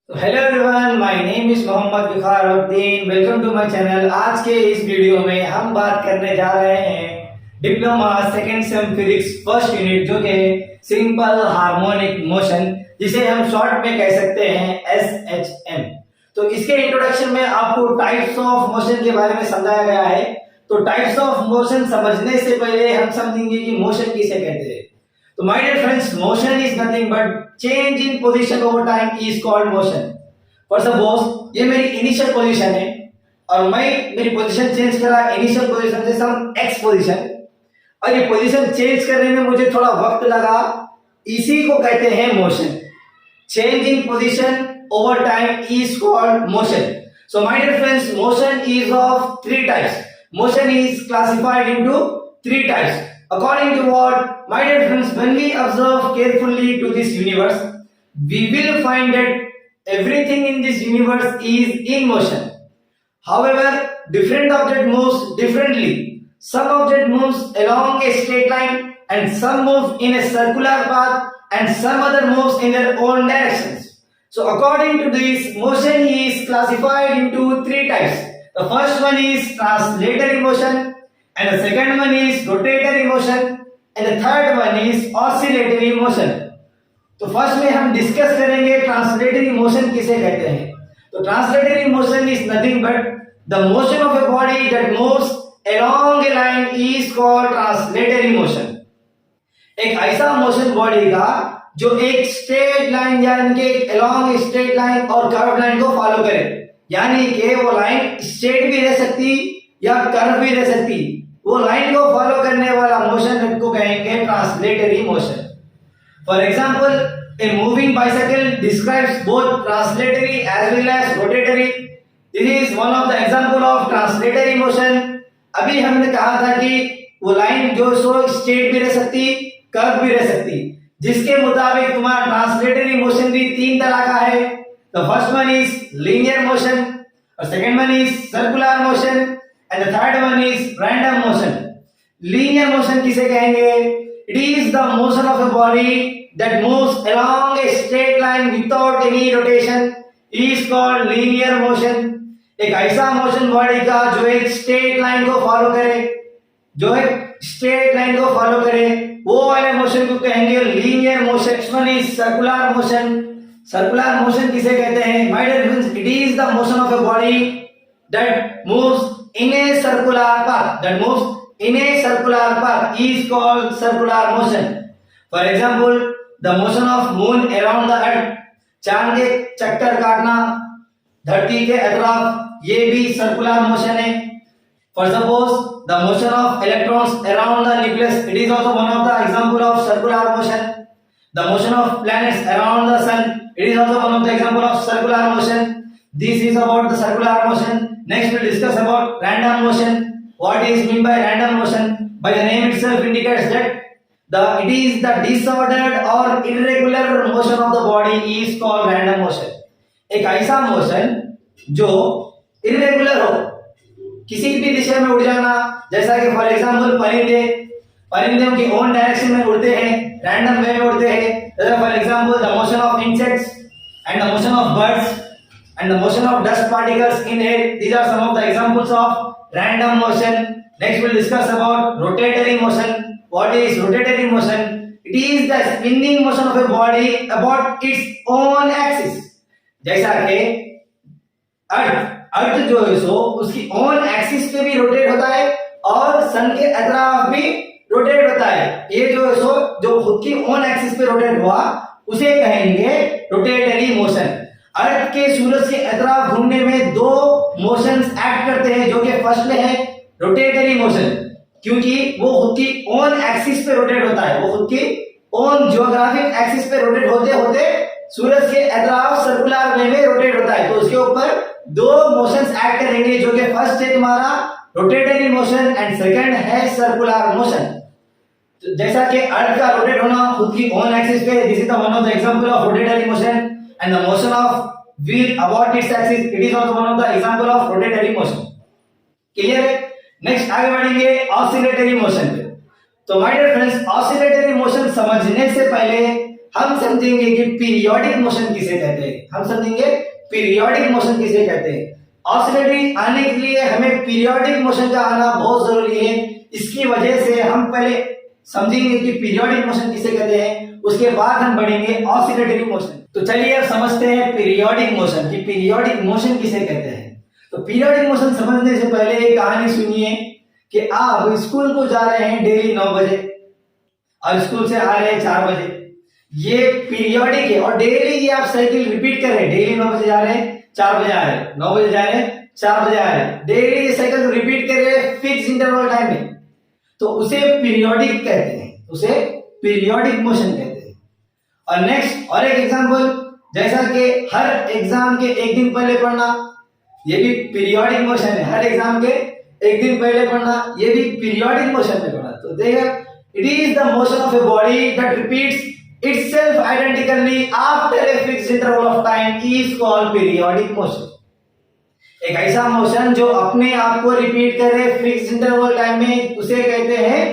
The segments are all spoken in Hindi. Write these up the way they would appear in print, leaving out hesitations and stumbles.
तो hello everyone, my name is Mohammad Bukharuddin. Welcome to my channel. आज के इस वीडियो में हम बात करने जा रहे हैं diploma second same physics first unit, जो कि सिंपल हार्मोनिक मोशन, जिसे हम शॉर्ट में कह सकते हैं SHM। तो इसके इंट्रोडक्शन में आपको टाइप्स ऑफ मोशन के बारे में समझाया गया है। तो टाइप्स ऑफ मोशन समझने से पहले हम समझेंगे कि मोशन किसे कहते हैं। तो my dear friends, motion is nothing but change in position over time is called motion. For suppose ये मेरी इनिशियल पोजीशन है और मेरी पोजीशन चेंज करा इनिशियल पोजीशन से सम एक्स पोजीशन, और ये पोजीशन चेंज करने में मुझे थोड़ा वक्त लगा, इसी को कहते हैं motion. Change in position over time is called motion. So my dear friends, motion is of three types. Motion is classified into three types. According to what, my dear friends, when we observe carefully to this universe, we will find that everything in this universe is in motion. However, different object moves differently. Some object moves along a straight line, and some move in a circular path, and some other moves in their own directions. So according to this, motion is classified into three types. The first one is translatory motion, and the second one is rotatory motion, and the third one is oscillatory motion. तो फर्स्ट में हम डिस्कस करेंगे ट्रांसलेटरी मोशन किसे कहते हैं। तो translatory motion is nothing but the motion of a body that moves along A line is called translatory motion. एक ऐसा मोशन बॉडी का जो एक स्ट्रेट लाइन यानी कि अलोंग स्ट्रेट लाइन और कर्व लाइन को फॉलो करे, यानी कि वो लाइन स्ट्रेट भी रह सकती या कर्व भी रह सकती, वो लाइन को फॉलो करने वाला मोशन को कहेंगे translatory motion. For example, a moving bicycle describes both translatory as well as rotatory. This is one of the example of translatory motion. अभी हमने कहा था कि वो लाइन जो सो स्ट्रेट भी रह सकती, कर्व भी रह सकती, जिसके मुताबिक तुम्हारा ट्रांसलेटरी मोशन भी तीन तरह का है। The first one is linear motion, the second one is circular motion, and the third one is random motion. Linear motion किसे कहेंगे? It is the motion of a body that moves along a straight line without any rotation is called linear motion. एक ऐसा मोशन बॉडी का जो एक स्ट्रेट लाइन को फॉलो करे, वो वाले मोशन को कहेंगे linear motion. Next one is circular motion. Circular motion किसे कहते हैं? My dear friends, it is the motion of a body that moves in a circular path is called circular motion. For example, the motion of moon around the earth, चांद के चक्कर काटना धरती के अतराफ, ये भी सर्कुलर मोशन है। For suppose, the motion of electrons around the nucleus, it is also one of the example of circular motion. The motion of planets around the sun, it is also one of the example of circular motion. This is about the circular motion. Next we'll discuss about random motion. What is mean by random motion? By the name itself indicates that it is the disordered or irregular motion of the body is called random motion. एक ऐसा मोशन जो irregular हो, किसी भी दिशा में उड़ जाना, जैसा कि फॉर एग्जांपल परिंदे उनकी ओन डायरेक्शन में उड़ते हैं, रैंडम वे में उड़ते हैं। For example, the motion of insects and the motion of birds and the motion of dust particles in air, these are some of the examples of random motion. Next will discuss about rotatory motion. What is rotatory motion? It is the spinning motion of a body about its own axis. जैसा कि अर्थ जो है सो उसकी ओन एक्सिस पे भी रोटेट होता है और सन के अतराफ भी रोटेट होता है। ये जो है सो जो खुद की ओन एक्सिस पे रोटेट हुआ उसे कहेंगे रोटेटरी मोशन। अर्थ के सूरज के अतराफ घूमने में दो मोशंस एक्ट करते हैं, जो कि फर्स्ट में है रोटेटरी मोशन, क्योंकि वो खुद की ओन एक्सिस पे रोटेट होता है, वो खुद की ओन ज्योग्राफिक एक्सिस पे रोटेट होते होते सूरज के अतराफ सर्कुलर वे में रोटेट होता है। तो उसके ऊपर दो मोशंस एक्ट करेंगे, जो कि फर्स्ट है तुम्हारा रोटेटरी मोशन एंड सेकंड है सर्कुलर मोशन। तो जैसा कि अर्थ का रोटेट होना खुद की ओन एक्सिस पे, this is the one of the example of rotatory motion, and the motion of wheel about its axis, it is also one of the example of rotatory motion. Clear है? नेक्स्ट आगे बढ़ेंगे ऑसिलेटरी मोशन पे। तो my dear friends, oscillatory motion समझने से पहले हम समझेंगे कि पीरियोडिक मोशन किसे कहते हैं। हम समझेंगे पीरियोडिक मोशन किसे कहते हैं। ऑसिलेटरी आने के लिए हमें पीरियोडिक मोशन का आना बहुत जरूरी है। इसकी वजह से हम पहले समझेंगे कि पीरियोडिक मोशन किसे कहते हैं, उसके बाद हम बढ़ेंगे ऑसिलेटरी मोशन। तो चलिए अब समझते हैं पीरियोडिक मोशन कि पीरियोडिक मोशन किसे कहते हैं। तो पीरियोडिक मोशन समझने से पहले एक कहानी सुनिए कि आप स्कूल को जा रहे हैं डेली 9 बजे और स्कूल से आ रहे हैं 4 बजे। ये पीरियोडिक है और डेली ये आप साइकिल रिपीट कर रहे हैं। डेली 9 बजे जा रहे हैं, 4 बजे आ रहे हैं, 9 बजे जा रहे हैं, 4 बजे आ रहे हैं। डेली ये साइकिल रिपीट कर रहे हैं फिक्स इंटरवल टाइम में, तो उसे पीरियोडिक कहते हैं, उसे पीरियोडिक मोशन कहते हैं। और नेक्स्ट और एक एग्जांपल, जैसा कि हर एग्जाम के एक दिन पहले पढ़ना, ये भी पीरियोडिक मोशन है। हर एग्जाम के एक दिन पहले पढ़ना, ये भी पीरियोडिक मोशन में पढ़ना। तो देखिए, it is the motion of a body that repeats itself identically after a fixed interval of time is called periodic motion। एक ऐसा मोशन जो अपने आप को रिपीट करे फिक्स इंटरवल टाइम में, उसे कहते हैं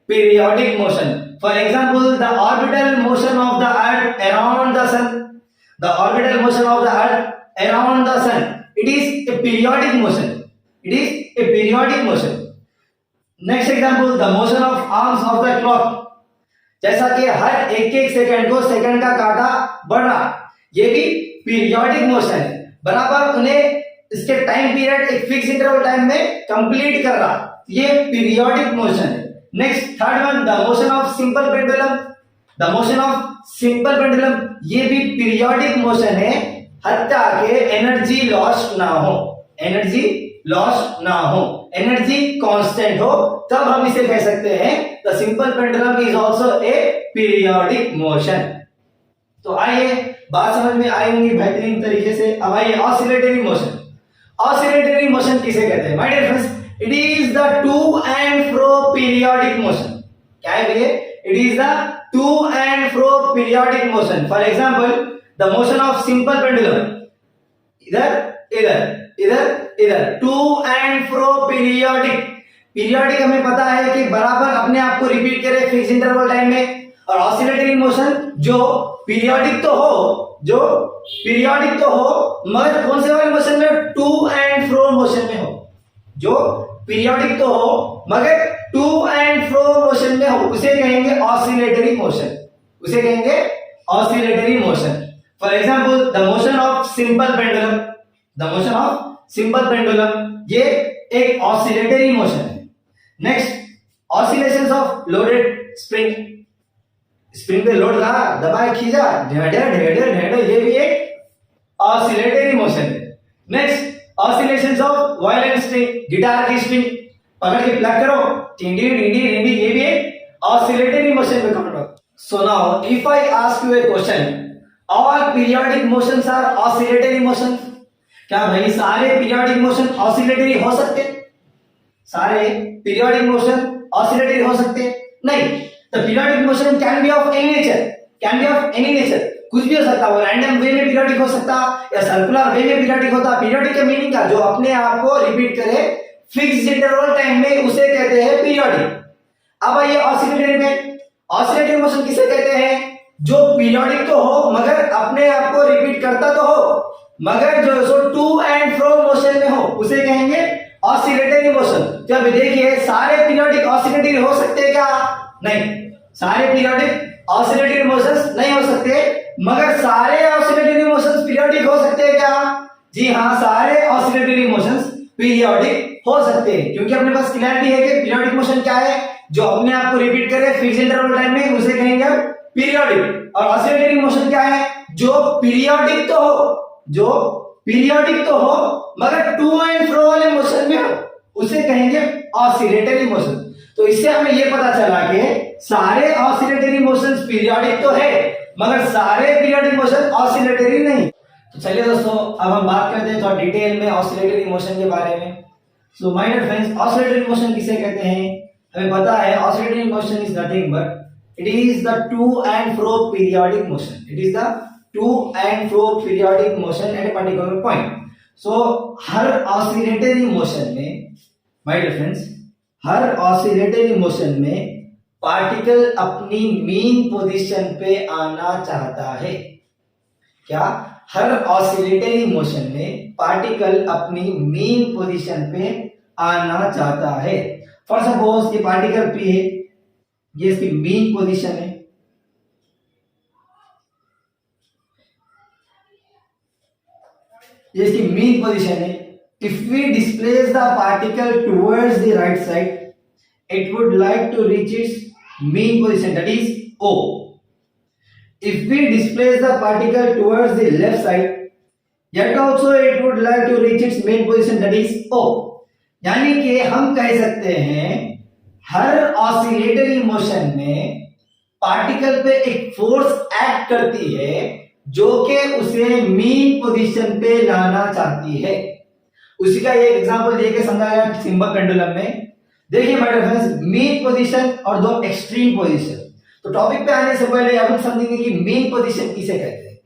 periodic motion. For example, the orbital motion of the earth around the sun, the orbital motion of the earth around the sun, it is a periodic motion, it is a periodic motion. Next example, the motion of arms of the clock, जैसा कि हर एक एक सेकंड को सेकंड का कांटा बढ़ना, ये भी पीरियोडिक मोशन है। बराबर उन्हें इसके टाइम पीरियड एक फिक्स इंटरवल टाइम में कंप्लीट कर रहा, ये पीरियोडिक मोशन है। Next third one, the motion of simple pendulum, the motion of simple pendulum, ये भी पीरियोडिक मोशन है, हत्ता के एनर्जी लॉस ना हो, एनर्जी लॉस ना हो, एनर्जी कांस्टेंट हो, तब हम इसे कह सकते हैं the simple pendulum is also a periodic motion. तो आइए बात समझ में आई होंगी बेहतरीन तरीके से। अब आइए ऑसिलेटरी मोशन। ऑसिलेटरी मोशन किसे कहते हैं? My dear friends, it is the to and fro periodic motion. क्या है भैया? It is the to and fro periodic motion. For example, the motion of simple pendulum, इधर इधर इधर इधर, to and fro periodic. Periodic हमें पता है कि बराबर अपने आप को रिपीट करे फिक्स इंटरवल टाइम में, और ऑसिलेटरी मोशन जो पीरियोडिक तो हो, जो पीरियोडिक तो हो, मगर कौन से वाले मोशन में? टू एंड फ्रो मोशन में हो। जो पीरियोडिक तो हो मगर टू एंड फ्रो मोशन में हो, उसे कहेंगे ऑसिलेटरी मोशन, उसे कहेंगे oscillatory motion. For example, the motion of simple pendulum, the motion of simple pendulum, ये एक ऑसिलेटरी मोशन है। Next, oscillations of loaded spring, spring पे लोड था, दबाए खींचा, ढेढ़ ढेढ़ ढेढ़, ये भी एक ऑसिलेटरी मोशन है। Next, oscillations of violin string, guitar की स्ट्रिंग पकड़ के प्लग करो, टिंडी टिंडी टिंडी, ये भी एक ऑसिलेटरी मोशन में काउंट होता है। So now if I ask you a question, all periodic motions are oscillatory motion? क्या भाई सारे पीरियोडिक मोशन ऑसिलेटरी हो सकते? सारे पीरियोडिक मोशन ऑसिलेटरी हो सकते? नहीं। The periodic motion can be of any nature, can be of any nature, कुछ भी हो सकता है। रैंडम वे में पीरियोडिक हो सकता या सर्कुलर वे में पीरियोडिक होता। पीरियोडिक के मीनिंग क्या? जो अपने आप को रिपीट करे फिक्स इंटरवल टाइम में, उसे कहते हैं पीरियोडिक। अब आइए ऑसिलेटरी में। ऑसिलेटरी मोशन किसे कहते हैं? जो पीरियोडिक तो हो मगर अपने आप को रिपीट करता तो हो, मगर जो टू एंड फ्रो मोशन में हो, उसे कहेंगे ऑसिलेटरी मोशन। तो अभी देखिए, सारे पीरियोडिक ऑसिलेटरी हो सकते हैं क्या? नहीं, सारे पीरियोडिक ऑसिलेटरी मोशंस नहीं हो सकते, मगर सारे ऑसिलेटरी मोशंस पीरियोडिक हो सकते हैं क्या? जी हाँ, सारे ऑसिलेटरी मोशंस पीरियोडिक हो सकते हैं, क्योंकि अपने पास क्लैरिटी है कि पीरियोडिक मोशन क्या है, जो अपने आप को रिपीट करे फिक्स इंटरवल टाइम में, उसे कहेंगे पीरियोडिक। और ऑसिलेटरी मोशन क्या है? जो पीरियोडिक तो हो, जो पीरियोडिक तो हो मगर टू एंड फ्रो वाले मोशन में हो, उसे कहेंगे ऑसिलेटरी मोशन। तो इससे हमें यह पता चला कि सारे ऑसिलेटरी मोशंस पीरियोडिक तो है, मगर सारे पीरियोडिक मोशन ऑसिलेटरी नहीं। तो चलिए दोस्तों, अब हम बात करते हैं थोड़ा डिटेल में ऑसिलेटरी मोशन के बारे में। So my dear friends, oscillatory motion किसे कहते हैं? हमें पता है oscillatory motion is nothing but it is the to and fro periodic motion. It is the to and fro periodic motion at a particular point. So हर ऑसिलेटरी मोशन में, माय डियर फ्रेंड्स, हर ऑसिलेटरी मोशन में पार्टिकल अपनी मीन पोजीशन पे आना चाहता है। क्या? हर ऑसिलेटरी मोशन में पार्टिकल अपनी मीन पोजीशन पे आना चाहता है। फॉर सपोज ये पार्टिकल पी है, ये इसकी मीन पोजीशन है, ये इसकी मीन पोजीशन है। If we displace the particle towards the right side, it would like to reach its mean position, that is O. If we displace the particle towards the left side, yet also it would like to reach its main position, that is O. यानी कि हम कह सकते हैं हर ऑसिलेटरी मोशन में पार्टिकल पे एक फोर्स एक्ट करती है जो कि उसे मीन पोजीशन पे लाना चाहती है। उसी का एक एग्जांपल देके समझाया सिंबल पेंडुलम में। देखिए my dear friends, mean position और दो एक्सट्रीम पोजीशन। तो टॉपिक पे आने से पहले हम समझेंगे कि मीन पोजीशन किसे कहते हैं।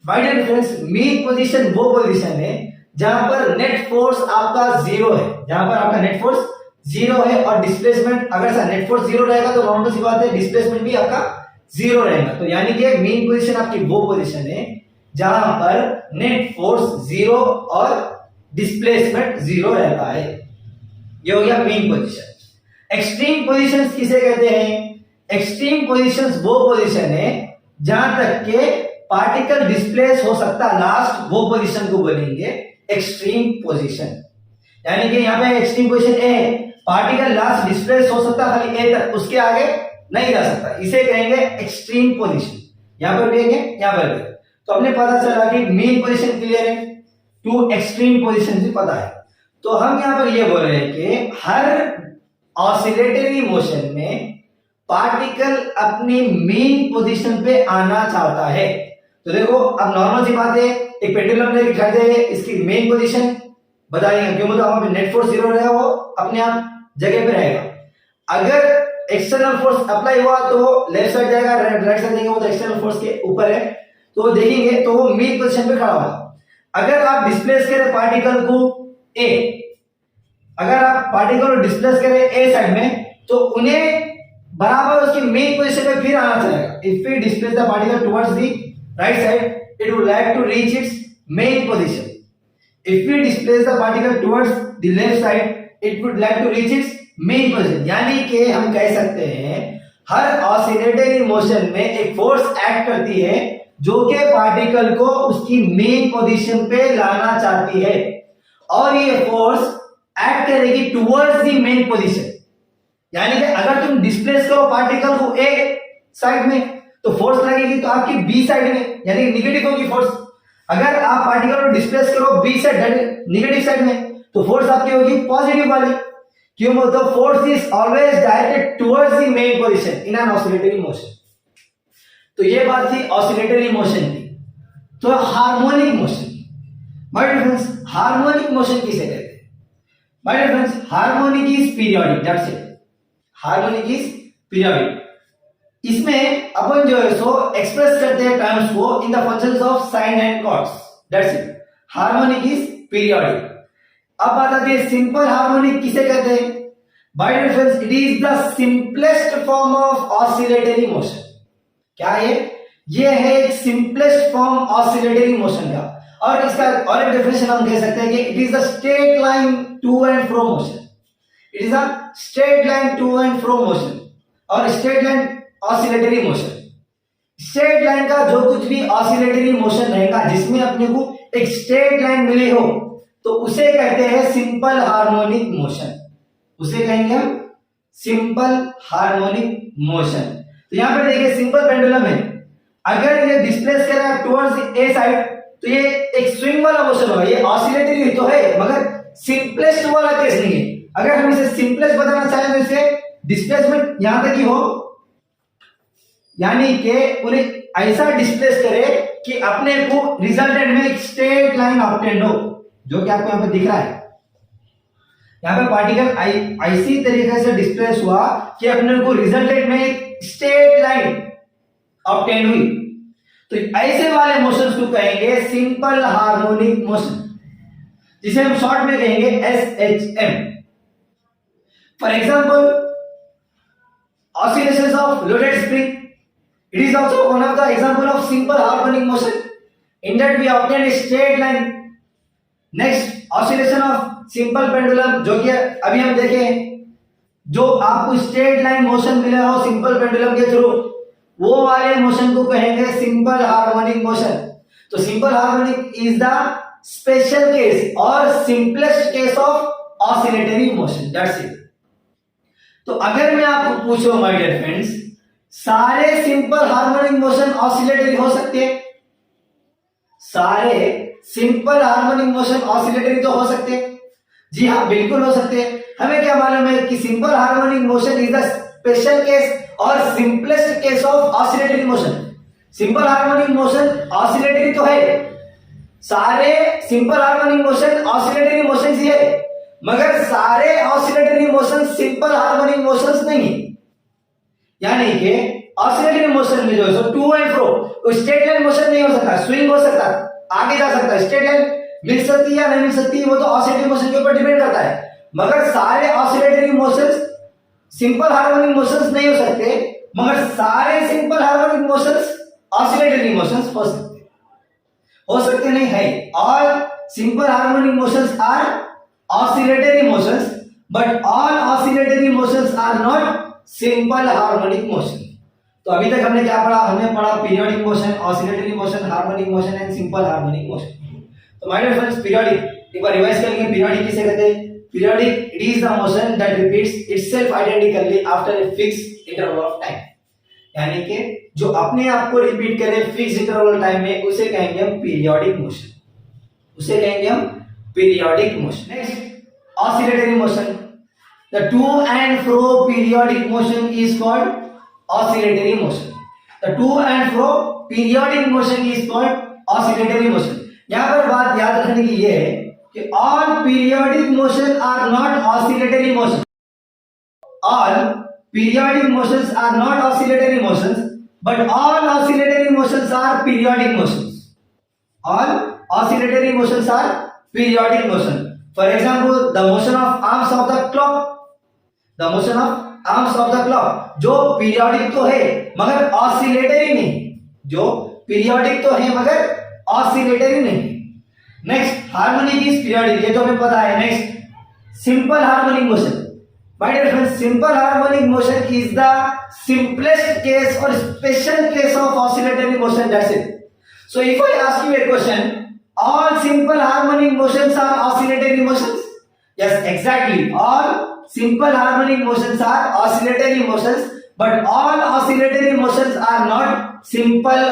My dear friends, mean position वो पोजीशन है जहां पर नेट फोर्स आपका जीरो है, जहां पर आपका नेट फोर्स जीरो है और डिस्प्लेसमेंट, अगर सर नेट फोर्स जीरो रहेगा तो नॉर्मल सी बात है डिस्प्लेसमेंट भी आपका जीरो रहेगा। तो यानी कि मीन पोजीशन आपकी वो पोजीशन है जहां पर नेट फोर्स जीरो और डिस्प्लेसमेंट जीरो रहता है। ये हो गया मीन पोजीशन। एक्सट्रीम पोजीशंस किसे कहते हैं? एक्सट्रीम पोजीशंस वो पोजीशन है जहां तक के पार्टिकल डिस्प्लेस हो सकता, लास्ट वो पोजीशन को बोलेंगे एक्सट्रीम पोजीशन। यानी कि यहाँ पे एक्सट्रीम पोजीशन ए है, पार्टिकल लास्ट डिस्प्लेस हो सकता खाली ए तक, उसके आगे नहीं जा सकता, इसे कहेंगे एक्सट्रीम पोजीशन। यहां पर भी है, यहां पर भी। तो अपने पता चला कि मीन पोजीशन क्लियर है, टू एक्सट्रीम पोजीशन भी पता है। तो हम यहां पर ये बोल रहे हैं कि हर ऑसिलेटरी मोशन में पार्टिकल अपनी मीन पोजीशन पे आना चाहता है। तो देखो अब नॉर्मल सी बात है, एक पेंडुलम ने दिखाई दे इसकी मेन पोजीशन बताएंगे, क्यों? मतलब वहां पे नेट फोर्स जीरो रहेगा, वो अपने आप जगह पे रहेगा। अगर एक्सटर्नल फोर्स अप्लाई हुआ तो वो लेफ्ट साइड जाएगा, राइट साइड जाएगा, वो तो एक्सटर्नल फोर्स के ऊपर है, तो वो देखेंगे तो वो मीन पोजीशन पे खड़ा होगा। अगर आप डिस्प्लेस करें पार्टिकल को ए, अगर आप पार्टिकल को डिस्प्लेस करें ए साइड में, तो उन्हें बराबर उसकी मेन पोजीशन पे फिर आना चाहिए। If we displace the particle towards the right side, it would like to reach its mean position. If we displace the particle towards the left side, it would like to reach its mean position. यानी कि हम कह सकते हैं हर ऑसिलेटरी मोशन में एक फोर्स एक्ट करती है जो कि पार्टिकल को उसकी मेन पोजीशन पे लाना चाहती है, और ये फोर्स एक्ट करेगी टुवर्ड्स द मेन पोजीशन। यानी कि अगर तुम डिस्प्लेस करो पार्टिकल को ए साइड में तो फोर्स लगेगी तो आपकी बी साइड में, यानी निगेटिव होगी फोर्स। अगर आप पार्टिकल को डिस्प्लेस करो बी साइड, निगेटिव साइड में, तो फोर्स आपकी होगी पॉजिटिव वाली। क्यों बोलते हो? Force is always directed towards the mean position in an oscillatory motion. तो ये बात थी ऑसिलेटरी मोशन की। तो harmonic motion, my dear friends, harmonic motion किसे कहते हैं? My dear friends, harmonic is periodic, that's it. Harmonic is periodic. इसमें अपन जो है सो एक्सप्रेस करते हैं टर्म्स को in the functions of sine and cos, that's it. Harmonic is periodic. अब बात आती है सिंपल हार्मोनिक किसे कहते हैं? My dear friends, it is the simplest form of oscillatory motion. क्या है ये है एक सिंपलेस्ट फॉर्म ऑसिलेटरी मोशन का, और इसका और एक डेफिनेशन हम कह सकते हैं कि it is the straight line to and fro motion. It is a straight line to and fro motion, और straight line oscillatory motion. Straight line का जो कुछ भी ऑसिलेटरी मोशन रहेगा जिसमें अपने को एक स्ट्रेट लाइन मिली हो, तो उसे कहते हैं सिंपल हार्मोनिक मोशन। उसे कहेंगे हम सिंपल हार्मोनिक मोशन। तो यहां पर देखिए सिंपल पेंडुलम है, अगर ये डिस्प्लेस करेगा टुवर्ड्स ए साइड तो ये एक स्विंग वाला मोशन होगा। ये ऑसिलेटरी तो है मगर सिंपलेस्ट वाला केस नहीं है। अगर हम इसे सिंपलेस्ट बताना चाहें तो इसे डिस्प्लेसमेंट यहां तक ही हो, यानी कि उन्हें ऐसा डिस्प्लेस करे कि अपने को रिजल्टेंट में एक स्ट्रेट लाइन ऑब्टेन्ड हो, जो कि आपको यहां पे दिख रहा है। यहां पे पार्टिकल ऐसी तरीके से डिस्प्लेस हुआ कि अपने को रिजल्टेंट में एक स्ट्रेट लाइन ऑब्टेन हुई। तो ऐसे वाले मोशंस को कहेंगे सिंपल हार्मोनिक मोशन, जिसे हम शॉर्ट में कहेंगे SHM। For example oscillations of loaded spring. It is also one of the example of simple harmonic motion. In that we obtain a straight line. Next, oscillation of simple pendulum, जो कि अभी हम देखें, जो आपको स्ट्रेट लाइन मोशन मिला हो सिंपल पेंडुलम के थ्रू, वो वाले मोशन को कहेंगे सिंपल हार्मोनिक मोशन. तो simple harmonic is the special case और simplest case of oscillatory motion. That's it. तो अगर मैं आपको पूछूं माय डियर फ्रेंड्स, सारे सिंपल हार्मोनिक मोशन ऑसिलेटरी हो सकते हैं? सारे सिंपल हार्मोनिक मोशन ऑसिलेटरी तो हो सकते हैं. जी हाँ, बिल्कुल हो सकते हैं. हमें क्या मालूम है कि simple harmonic motion is the special case और simplest case of oscillatory motion. Simple harmonic motion oscillatory तो है, सारे simple harmonic motion oscillatory motion ही है, मगर सारे oscillatory motion simple harmonic motions नहीं है. यानी कि ऑसिलेटरी मोशन में जो है सो to and fro, straight line motion नहीं हो सकता, स्विंग हो सकता, आगे जा सकता है. स्ट्रेट लाइन मिल सकती है या नहीं मिल सकती है वो तो ऑसिलेटरी मोशन के ऊपर डिपेंड करता है. मगर सारे oscillatory motions simple harmonic motions नहीं हो सकते, मगर सारे simple harmonic motions oscillatory motions हो सकते हैं. हो सकते नहीं है. All simple harmonic motions are oscillatory motions, but all oscillatory motions are not simple harmonic motion. तो अभी तक हमने क्या पढ़ा? हमने पढ़ा periodic motion, oscillatory motion, harmonic motion and simple harmonic motion. तो माय डियर फ्रेंड्स, पीरियोडिक एक बार रिवाइज करेंगे. पीरियोडिक किसे कहते हैं? Periodic, it is the motion that repeats itself identically after a fixed interval of time. यानी कि जो अपने आप को रिपीट करे फिक्स इंटरवल टाइम में, उसे कहेंगे हम पीरियोडिक मोशन. उसे कहेंगे हम periodic motion. Next, oscillatory motion. The to and fro periodic motion is called oscillatory motion. The to and fro periodic motion is called oscillatory motion. यहां पर बात याद रखने की ये है कि all periodic motion are not oscillatory motion. All periodic motions are not oscillatory motions, but all oscillatory motions are periodic motions. All oscillatory motions are periodic motion. For example, the motion of arms of the clock. The motion of arms of the clock जो periodic तो है मगर oscillatory नहीं. जो periodic तो है मगर oscillatory नहीं. नेक्स्ट, हार्मोनिक इज पीरियोडिक, ये तो हमें पता है. Next, simple harmonic motion. My dear friends, simple harmonic motion is the simplest case और special case of oscillatory motion. That's it. So if I ask you a question, all simple harmonic motions are oscillatory motions? Yes, exactly. All simple harmonic motions are oscillatory motions, but all oscillatory motions are not simple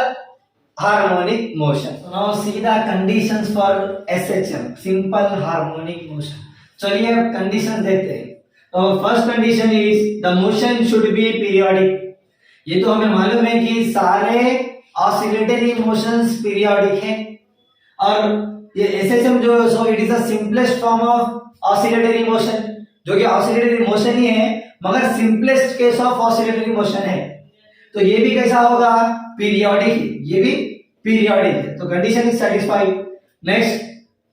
harmonic motion. So now see the conditions for SHM, simple harmonic motion. चलिए अब कंडीशन देखते हैं. तो first condition is the motion should be periodic. ये तो हमें मालूम है कि सारे ऑसिलेटरी मोशंस पीरियोडिक हैं और ये SHM जो है so it is the simplest form of oscillatory motion, जो कि ऑसिलेटरी मोशन ही है मगर simplest case of oscillatory motion है. तो ये भी कैसा होगा? पीरियोडिक. ये भी पीरियोडिक है. तो condition is satisfied. Next,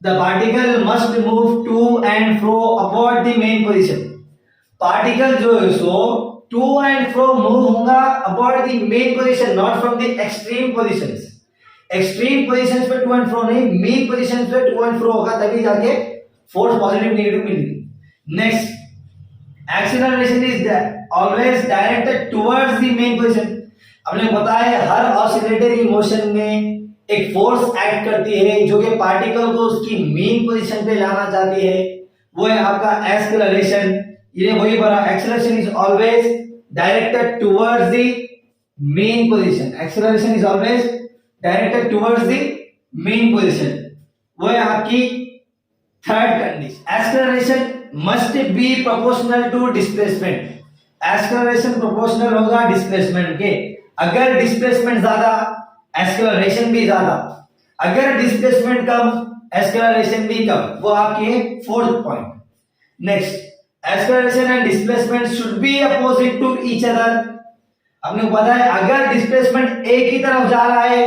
the particle must move to and fro about the mean position. Particle जो है सो टू एंड फ्रो मूव होगा about the mean position, not from the extreme positions. Extreme positions पे टू एंड फ्रो नहीं, मेन पोजीशंस पे टू एंड फ्रो होगा, तभी जाके फोर्स पॉजिटिव नेगेटिव मिलेगी. Next, acceleration is always directed towards the mean position. हमने बताया हर ऑसिलेटरी मोशन में एक फोर्स एक्ट करती है जो कि पार्टिकल को उसकी मेन पोजीशन पे लाना चाहती है, वो है आपका एक्सेलरेशन. ये वही बड़ा acceleration is always directed towards the mean position. Acceleration is always directed towards the mean position. वो है आपकी third condition. Acceleration must be proportional to displacement. Acceleration proportional होगा डिस्प्लेसमेंट के. अगर डिस्प्लेसमेंट ज्यादा, एक्सेलरेशन भी ज्यादा. अगर डिस्प्लेसमेंट कम, एक्सेलरेशन भी कम. वो आपके fourth point. Next, acceleration and displacement should be opposite to each other. हमने पता है अगर डिस्प्लेसमेंट एक ही तरफ जा रहा है,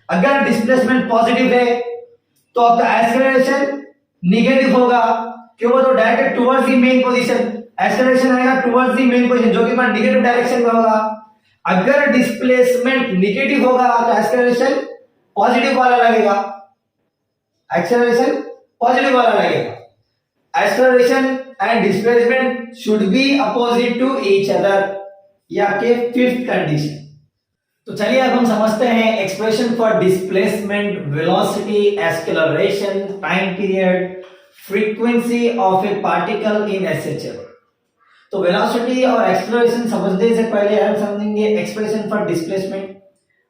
अगर डिस्प्लेसमेंट पॉजिटिव है तो आपका एक्सेलरेशन निगेटिव होगा, क्यों? वो तो direct towards the mean position. Acceleration आएगा टुवर्ड्स द मेन पोजीशन, जो कि नेगेटिव डायरेक्शन में होगा। अगर डिस्प्लेसमेंट नेगेटिव होगा तो एक्सेलरेशन पॉजिटिव वाला लगेगा, एक्सेलरेशन पॉजिटिव वाला लगेगा। Acceleration and displacement should be opposite to each other, ये आपके फिफ्थ कंडीशन। तो चलिए अब हम समझते हैं expression for displacement, velocity, acceleration, time period, frequency of a particle in SHL. तो वेलोसिटी और एक्सेलरेशन समझने से पहले हम समझेंगे एक्सप्रेशन फॉर डिस्प्लेसमेंट।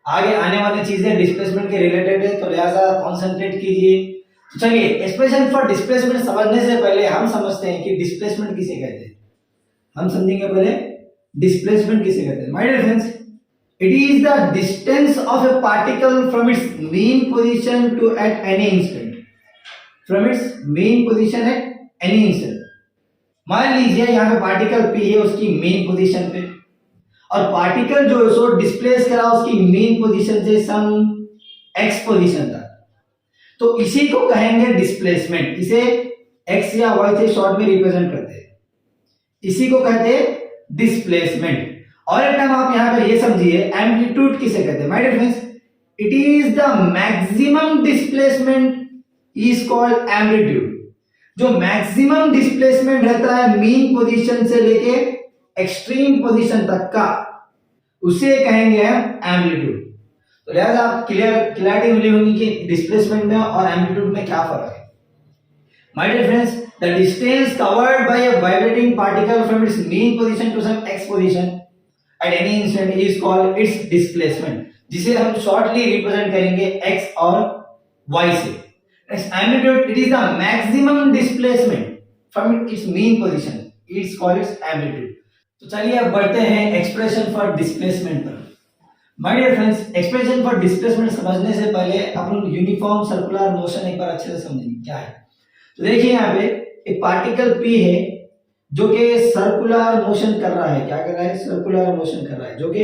आगे आने वाली चीजें डिस्प्लेसमेंट के रिलेटेड है, तो लिहाजा कॉन्सेंट्रेट कीजिए। तो चलिए एक्सप्रेशन फॉर डिस्प्लेसमेंट समझने से पहले हम समझते हैं कि डिस्प्लेसमेंट किसे कहते हैं। हम समझेंगे पहले डिस्प्लेसमेंट किसे कहते हैं। My dear friends, it is the distance of a particle from its mean position to at any instant, from its mean position at any instant। मान लीजिए यहाँ पे पार्टिकल P है उसकी मेन पोजीशन पे, और पार्टिकल जो है सो डिस्प्लेस करा उसकी मेन पोजीशन से सम x पोजीशन तक, तो इसी को कहेंगे डिस्प्लेसमेंट। इसे x या y से शॉर्ट में रिप्रेजेंट करते हैं, इसी को कहते हैं डिस्प्लेसमेंट। और एक टाइम आप यहां पर ये समझिए एम्पलीट्यूड किसे कहते हैं। My dear friends, it is the maximum displacement is called amplitude. जो मैक्सिमम डिस्प्लेसमेंट रहता है मीन पोजीशन से लेके एक्सट्रीम पोजीशन तक का, उसे कहेंगे हम एम्पलीट्यूड। तो लिहाजा आप क्लियरिटी मिली होगी कि डिस्प्लेसमेंट में और एम्पलीट्यूड में क्या फर्क है। My dear friends, the distance covered by a vibrating particle from its mean position to some X position at any instant is called its displacement, जिसे हम शॉर्टली रिप्रेजेंट करेंगे x और y से। Next, amplitude, it is the maximum displacement from its mean position, it's called its amplitude। तो चलिए अब बढ़ते हैं एक्सप्रेशन फॉर डिस्प्लेसमेंट पर। My dear friends, expression for displacement समझने से पहले अपन यूनिफॉर्म सर्कुलर मोशन एक बार अच्छे से समझेंगे क्या है। तो देखिए यहाँ पे एक पार्टिकल P है जो कि सर्कुलर मोशन कर रहा है। क्या कर रहा है? सर्कुलर मोशन कर रहा है, जो कि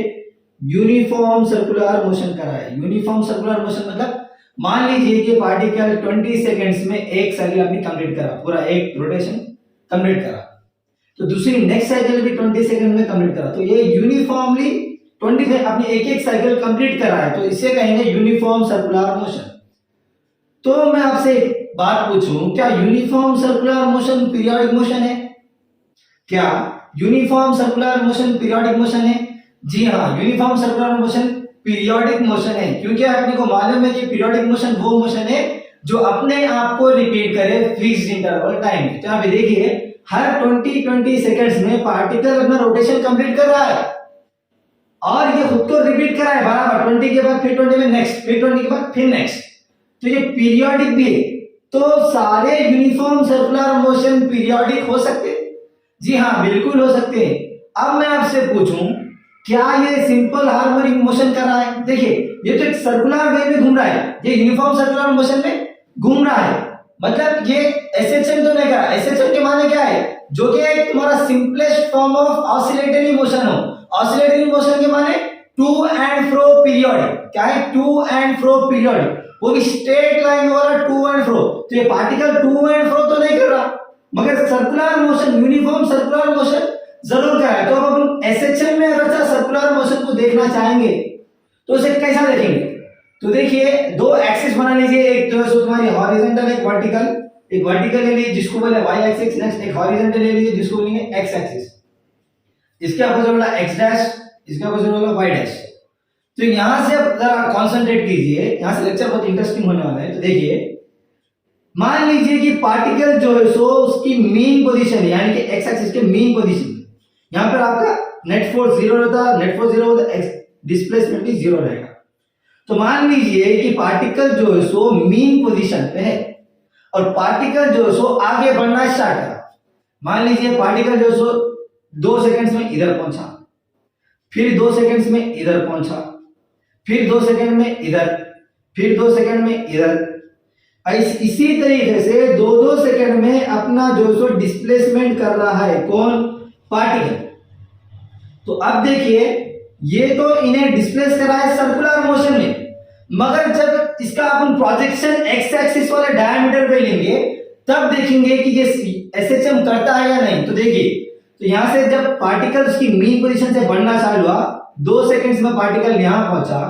यूनिफॉर्म सर्कुलर मोशन कर रहा है। यूनिफॉर्म सर्कुलर मोशन मतलब मान लीजिए कि पार्टिकल 20 सेकंड्स में एक साइकिल अपनी कंप्लीट करा, पूरा एक रोटेशन कंप्लीट करा, तो दूसरी नेक्स्ट साइकिल भी 20 सेकंड में कंप्लीट करा, तो ये यूनिफॉर्मली 20 अपनी एक एक साइकिल कंप्लीट कर रहा है, तो इसे कहेंगे यूनिफॉर्म सर्कुलर मोशन। तो मैं आपसे एक बात पूछूं, क्या uniform circular motion periodic motion है? क्या uniform circular motion periodic motion है? जी हाँ, uniform circular motion periodic motion है, क्योंकि अपने को मालूम है कि पीरियोडिक मोशन वो मोशन है जो अपने आप को रिपीट करे फिक्स्ड इंटरवल टाइम में। तो आप देखिए हर 20 सेकंड्स में पार्टिकल अपना रोटेशन कंप्लीट कर रहा है और ये खुद को रिपीट कर रहा है बराबर। 20 के बाद फिर 20 में नेक्स्ट, फिर 20 के बाद फिर नेक्स्ट, तो ये पीरियोडिक भी है। तो सारे यूनिफॉर्म सर्कुलर मोशन पीरियोडिक हो सकते हैं? जी हाँ, बिल्कुल हो सकते हैं। अब मैं आपसे पूछूं, क्या ये सिंपल हार्मोनिक मोशन कर रहा है? देखिए ये तो एक सर्कुलर वे में घूम रहा है, ये यूनिफॉर्म सर्कुलर मोशन में घूम रहा है, मतलब ये एसएचएम तो नहीं कर रहा। एसएचएम के माने क्या है? जो कि एक तुम्हारा simplest form of oscillatory motion हो। ऑसिलेटरी मोशन के माने टू एंड फ्रो पीरियोडिक। क्या है? टू एंड फ्रो पीरियोडिक, वो भी स्ट्रेट लाइन वाला टू एंड फ्रो। तो ये पार्टिकल टू एंड फ्रो तो नहीं कर रहा, मगर circular motion, uniform circular motion जरूर क्या है। तो अब हम एसएचएम में अगर सर्कुलर मोशन को देखना चाहेंगे तो उसे कैसा देखेंगे? तो देखिए दो एक्सिस बना लीजिए, एक जो है तुम्हारी हॉरिजॉन्टल, एक वर्टिकल। एक वर्टिकल ले लीजिए जिसको बोले वाई एक्सिस, नेक्स्ट एक हॉरिजॉन्टल ले लीजिए जिसको बोलेंगे एक्स एक्सिस। इसके अपोजिट वाला एक्स डैश, इसके अपोजिट वाला वाई डैश। तो यहां से आप जरा कंसंट्रेट कीजिए, यहां से लेक्चर बहुत इंटरेस्टिंग होने वाला है। तो देखिए मान लीजिए कि पार्टिकल जो है सो उसकी मीन पोजीशन यानी कि एक्स एक्सिस के मीन पोजीशन, यहां पर आपका नेट फोर्स 0 रहता, नेट फोर्स 0 होता, डिस्प्लेसमेंट भी 0 रहेगा। तो मान लीजिए कि पार्टिकल जो है सो मीन पोजीशन पे है और पार्टिकल जो है सो आगे बढ़ना स्टार्ट करा। मान लीजिए पार्टिकल जो है सो 2 सेकंड्स में इधर पहुंचा, फिर 2 सेकंड्स में इधर पहुंचा, फिर 2 सेकंड में इधर, फिर 2 सेकंड में इधर। इसी तरीके से 2-2 सेकंड में अपना जो सो डिस्प्लेसमेंट कर रहा है। कौन? पार्टिकल। तो अब देखिए ये तो इन्हें डिस्प्लेस कर रहा है सर्कुलर मोशन में, मगर जब इसका अपन प्रोजेक्शन एक्स एक्सिस वाले डायमीटर पे लेंगे तब देखेंगे कि ये एसएचएम करता है या नहीं। तो देखिए तो यहां से जब पार्टिकल उसकी मीन पोजीशन से बढ़ना चालू हुआ, 2 सेकंड्स में पार्टिकल यहां पहुंचा,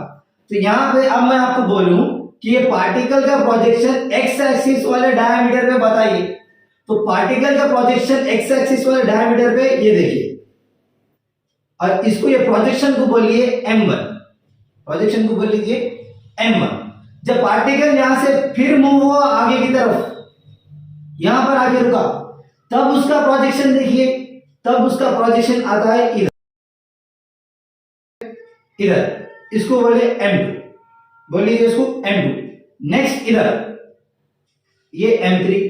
तो यहां पे अब मैं आपको बोलूं कि ये पार्टिकल का प्रोजेक्शन एक्स एक्सिस वाले डायमीटर पे बताइए। तो पार्टिकल का प्रोजेक्शन एक्स एक्सिस वाले डायमीटर पे ये देखिए, और इसको ये प्रोजेक्शन को बोलिए m1, प्रोजेक्शन को बोल लीजिए m1। जब पार्टिकल यहां से फिर मूव हुआ आगे की तरफ, यहां पर आगे रुका, तब उसका प्रोजेक्शन देखिए, तब उसका प्रोजेक्शन आता है इधर, इधर, इसको बोले m2, बोलिए इसको m2। नेक्स्ट इधर ये m3,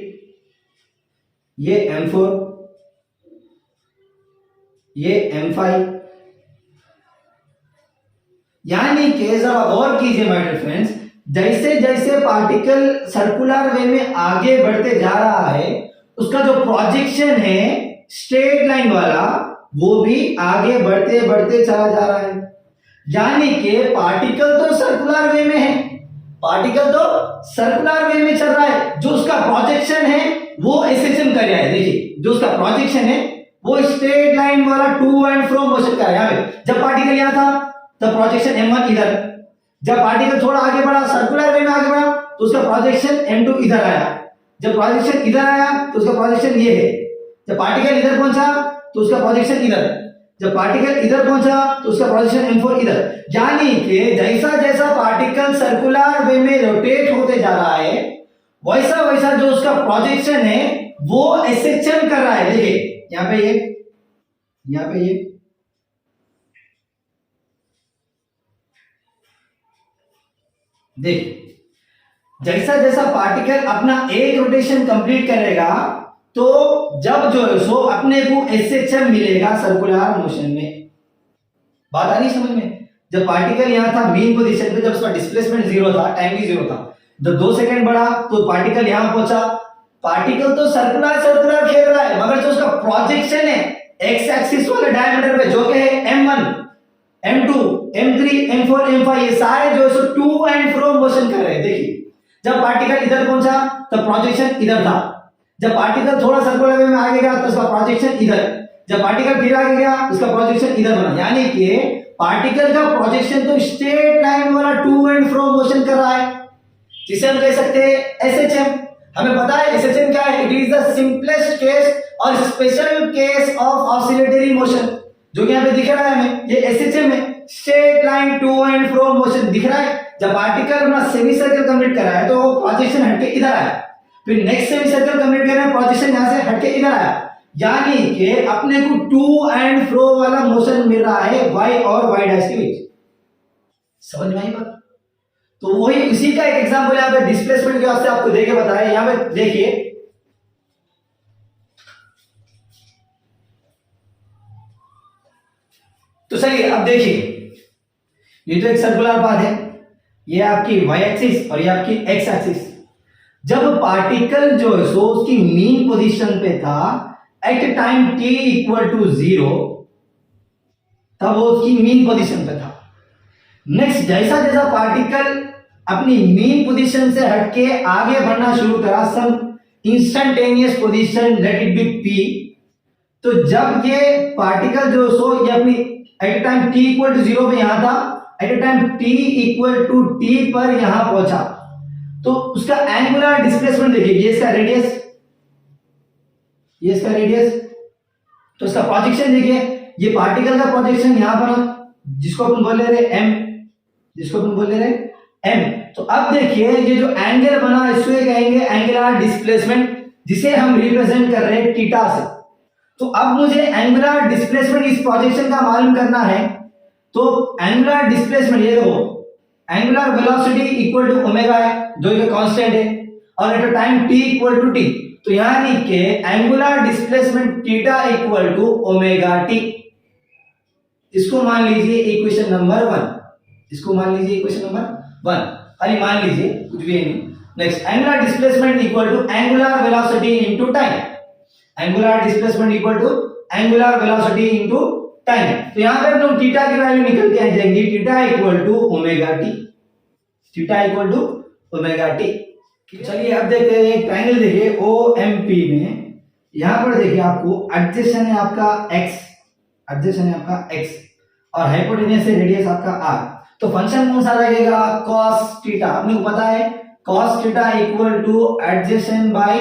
ये m4, ये m5। यानी कि जरा गौर कीजिए माय डियर फ्रेंड्स, जैसे जैसे पार्टिकल सर्कुलर वे में आगे बढ़ते जा रहा है, उसका जो प्रोजेक्शन है स्ट्रेट लाइन वाला, वो भी आगे बढ़ते बढ़ते चला जा रहा है। यानी कि पार्टिकल तो सर्कुलर वे में है, पार्टिकल तो सर्कुलर वे में चल रहा है, जो उसका प्रोजेक्शन है वो एसएचएम कर रहा है। देखिए जो उसका प्रोजेक्शन है वो स्ट्रेट लाइन वाला टू एंड फ्रो मोशन कर रहा है। जब पार्टिकल यहां था तब प्रोजेक्शन m1 इधर, जब पार्टिकल थोड़ा आगे बढ़ा, सर्कुलर वे में आगे बढ़ा, तो उसका प्रोजेक्शन m2 इधर आया, जब प्रोजेक्शन इधर आया तो उसका प्रोजेक्शन ये है, जब पार्टिकल इधर पहुंचा तो उसका प्रोजेक्शन इधर, जब पार्टिकल इधर पहुंचा तो उसका प्रोजेक्शन m4 इधर। यानी कि जैसा जैसा पार्टिकल सर्कुलर वे में रोटेट होते जा रहा है, वैसा वैसा जो उसका प्रोजेक्शन है वो एसएचएम कर रहा है। देखिए यहां पे ये, यहां पे ये, देखिए जैसा जैसा पार्टिकल अपना एक रोटेशन कंप्लीट करेगा, तो जब जो है सो अपने को एसएचएम मिलेगा सर्कुलर मोशन में। बात आ रही समझ में? जब पार्टिकल यहां था मीन पोजीशन पे, जब उसका डिस्प्लेसमेंट जीरो था, टाइम भी जीरो था, जब 2 सेकंड बढ़ा तो पार्टिकल यहां पहुंचा, पार्टिकल तो सर्कुलर सर्कुलर खेल रहा है, मगर जो उसका प्रोजेक्शन है एक्स एक्सिस वाले डायमीटर पे, जो कि है m1, m2, m3, m4, m5, ये सारे जो है सो टू एंड फ्रो मोशन कर रहे हैं। देखिए जब पार्टिकल इधर पहुंचा तब प्रोजेक्शन इधर था, जब पार्टिकल थोड़ा सर्कुलर वे में आगे गया तो उसका प्रोजेक्शन इधर, जब पार्टिकल फिर आगे गया उसका प्रोजेक्शन इधर बना। यानी कि पार्टिकल का प्रोजेक्शन तो स्ट्रेट लाइन वाला टू एंड फ्रो मोशन कर रहा है, जिसे हम कह सकते हैं एसएचएम। हमें पता है एसएचएम क्या है, it is the simplest case और special case of oscillatory motion, जो कि यहाँ पे दिख रहा है हमें, ये एसएचएम है, straight line to and fro motion दिख रहा है। जब पार्टिकल अपना सेमी सर्कल कंप्लीट कर रहा है तो प्रोजेक्शन हटके इधर आया, फिर नेक्स्ट सेमी सर्कल कंप्लीट कर रहे हैं, प्रोजेक्शन यहां से हटके इधर आया, यानी कि अपने को टू एंड फ्रो वाला मोशन मिल रहा है y और y डैश के बीच। समझ में आई बात? तो वही इसी का एक एग्जांपल यहां पे डिस्प्लेसमेंट के वास्ते आपको देके बताया। यहां पे देखिए तो चलिए अब देखिए, ये तो एक सर्कुलर पाथ है, ये आपकी y एक्सिस और ये आपकी x एक्सिस। जब पार्टिकल जो है सो उसकी मीन पोजीशन पे था at time t equal to 0, तब वो उसकी मीन पोजीशन पे था। नेक्स्ट जैसा जैसा पार्टिकल अपनी मीन पोजीशन से हटके आगे बढ़ना शुरू करा, some instantaneous position let it be p, तो जब ये पार्टिकल जो सो ये अपनी at time t equal to 0 पे यहां था, at time t equal to t पर यहां पहुंचा, तो उसका एंगुलर डिस्प्लेसमेंट देखिए, ये इसका रेडियस, ये इसका रेडियस, तो इसका प्रोजेक्शन देखिए, ये पार्टिकल का प्रोजेक्शन यहां पर जिसको अपन बोल ले रहे m, जिसको अपन बोल ले रहे m। तो अब देखिए ये जो एंगल बना इसको कहेंगे एंगुलर डिस्प्लेसमेंट, जिसे हम रिप्रेजेंट कर रहे हैं थीटा से। तो अब मुझे एंगुलर डिस्प्लेसमेंट इस प्रोजेक्शन का मालूम करना है, तो एंगुलर डिस्प्लेसमेंट ये देखो, angular velocity equal to omega है जो एक कांस्टेंट है, और at a time t equal to t, तो यानी कि angular displacement theta equal to omega t। इसको मान लीजिए इक्वेशन नंबर 1, इसको मान लीजिए इक्वेशन नंबर 1, खाली मान लीजिए, कुछ भी नहीं। Next angular displacement equal to angular velocity into time, angular displacement equal to angular velocity into time. तो यहां पर तुम थीटा की वैल्यू निकल के आ जाएंगी, theta equal to omega t, theta equal to omega t. चलिए अब देखते हैं एक ट्रायंगल देखिए OMP में, यहाँ पर देखिए आपको एडजेसेंट है आपका x, एडजेसेंट है आपका x और हाइपोटेन्यूस है रेडियस आपका r। तो फंक्शन कौन सा लगेगा, cos थीटा। आपने को पता है cos theta equal to adjacent by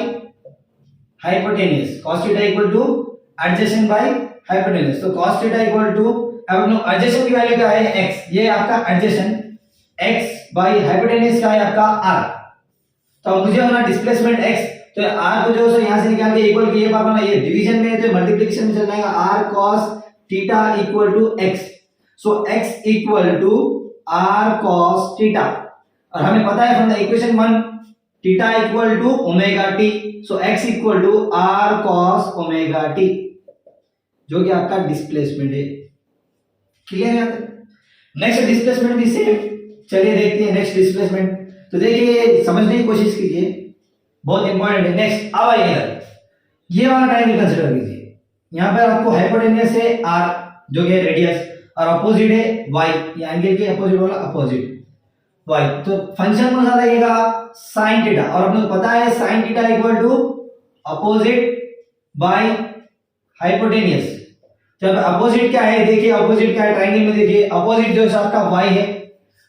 hypotenuse, cos theta equal to adjacent by hypotenuse. तो cos थीटा इक्वल टू, अब एडजेसेंट की वैल्यू क्या है x, ये आपका एडजेसेंट x बाय हाइपोटेन्यूस क्या है आपका r। तो मुझे होना डिस्प्लेसमेंट x, तो r को जो है यहां से निकाल के इक्वल किए पापा ना, ये डिवीजन में है तो मल्टीप्लिकेशन में चल जाएगा, r cos theta equal to x। So x equal to r cos theta, और हमें पता है from the equation 1 theta equal to omega t, so x equal to r cos omega t, जो कि आपका डिस्प्लेसमेंट है। क्लियर है? नेक्स्ट डिस्प्लेसमेंट भी सेम, चलिए देखते हैं नेक्स्ट डिस्प्लेसमेंट। तो देखिए समझने की कोशिश कीजिए, बहुत इंपॉर्टेंट है। नेक्स्ट अब आइए इधर, ये वाला ट्रायंगल कंसीडर कीजिए। यहाँ पर आपको हाइपोटेन्यूस है r जो कि है रेडियस, और अपोजिट है y, ये एंगल के अपोजिट वाला अपोजिट y। तो फंक्शन कौन सा लगेगा, sin थीटा, और आपको पता है sin theta equal to opposite by hypotenuse. जब अपोजिट क्या है, देखिए अपोजिट क्या है ट्रायंगल में, देखिए अपोजिट जो है आपका y है,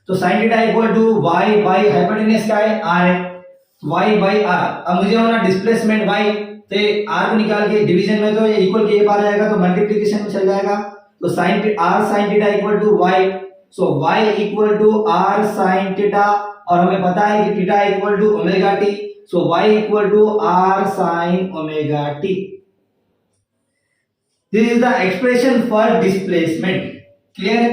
तो sin theta equal to y by hypotenuse क्या है r है, y बाय r। अब मुझे होना डिस्प्लेसमेंट y, तो r को निकाल के डिवीजन में तो ये इक्वल के पार जाएगा तो मल्टीप्लिकेशन में चल जाएगा, तो sin r sin theta equal to y, so y equal to r sin theta, और हमें पता है कि theta equal to omega t, so y equal to r sin omega t। This is the expression for displacement. Clear है?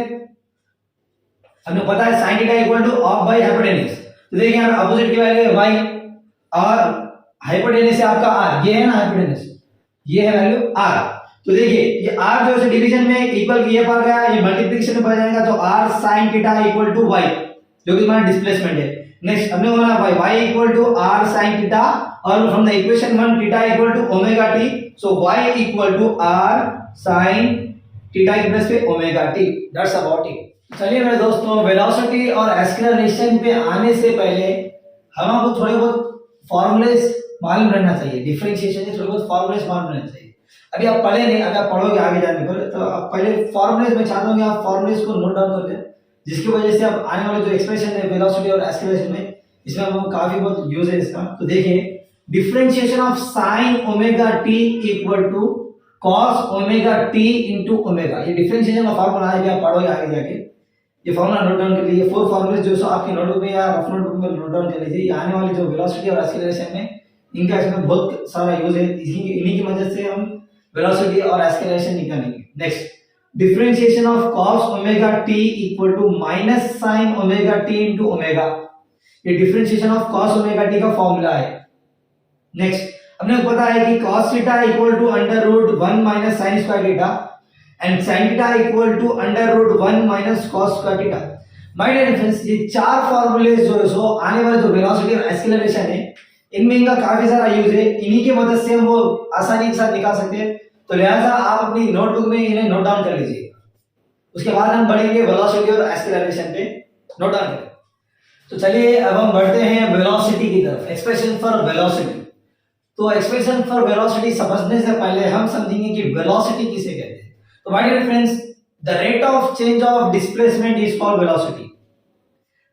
हमें पता है sin theta equal to of by hypotenuse, तो देखिए यहां पे अपोजिट की वैल्यू है y और हाइपोटेन्यूस है आपका r, ये है ना हाइपोटेन्यूस, ये है वैल्यू r। तो देखिए ये r जो है डिवीजन में इक्वल ये पड़ गया, ये मल्टीप्लिकेशन में पड़ जाएगा, तो r sin theta equal to y, जो कि हमारा डिस्प्लेसमेंट है। नेक्स्ट हमने बोला y equal to r sin theta, और from the equation 1 theta equal to omega t, so y equal to r sin theta के प्लस पे omega t। That's about it. चलिए मेरे दोस्तों, वेलोसिटी और एक्सेलरेशन पे आने से पहले हम आपको थोड़े बहुत फॉर्मूलेस मालूम रहना चाहिए, डिफरेंशिएशन के थोड़े बहुत फॉर्मूलेस मालूम रहना चाहिए। अभी आप पढ़े नहीं, अगर पढ़ोगे आगे जाने पर, तो आप पहले फॉर्मूलेस में चाहता हूं कि आप फॉर्मूलेस को नोट डाउन कर लें, जिसकी वजह से आप आने वाले जो एक्सप्रेशन है वेलोसिटी और एक्सेलरेशन में, इसमें आपको काफी बहुत यूज है इसका। तो देखिए differentiation of sin omega t equal to cos omega t into omega, ये डिफरेंशिएशन का फार्मूला है, आप पढ़ोगे आगे जाके, ये फार्मूला नोट डाउन कर लीजिए। 4 फार्मूले जो सो आपकी नोटबुक में या रफ नोटबुक में नोट डाउन कर लीजिए। ये आने वाली जो वेलोसिटी और एक्सेलरेशन में इनका इसमें बहुत सारा यूज है, इन्हीं की मदद से हम वेलोसिटी और एक्सेलरेशन निकालेंगे। Next differentiation of cos omega t equal to minus sin omega t into omega, ये differentiation of cos omega t का फार्मूला है। नेक्स्ट हमने पता है कि cos theta equal to under root 1 minus sin square theta and sin theta equal to under root 1 minus cos square theta. My dear friends, ये चार फार्मूले जो है सो आने वाले जो वेलोसिटी और एक्सेलरेशन है, इनमें इनका काफी सारा यूज है, इन्हीं की मदद से हम वो आसानी के साथ निकाल सकते हैं। तो लिहाजा आप अपनी नोटबुक में इन्हें नोट डाउन कर लीजिए, उसके बाद हम बढ़ेंगे वेलोसिटी और एक्सेलरेशन पे, नोट डाउन करें। तो चलिए अब हम बढ़ते हैं वेलोसिटी की तरफ, एक्सप्रेशन फॉर वेलोसिटी। तो एक्सप्रेशन फॉर वेलोसिटी समझने से पहले हम समझेंगे कि वेलोसिटी किसे कहते हैं। तो my dear friends, the rate of change of displacement is called velocity.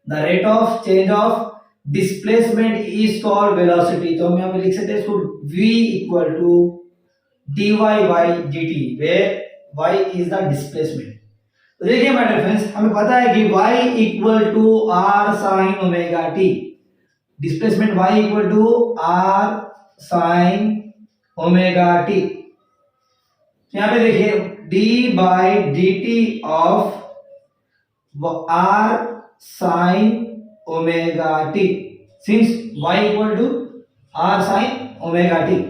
The rate of change of displacement is called velocity. तो हम यहां पे लिख सकते हैं इसको v equal to dy by dt, where y is the displacement। तो देखिए माय डियर फ्रेंड्स, हमें पता है कि y equal to r sin omega t, displacement y equal to r sin omega t। यहां पे देखिए d by dt of r sin omega t, since y equal to r sin omega t।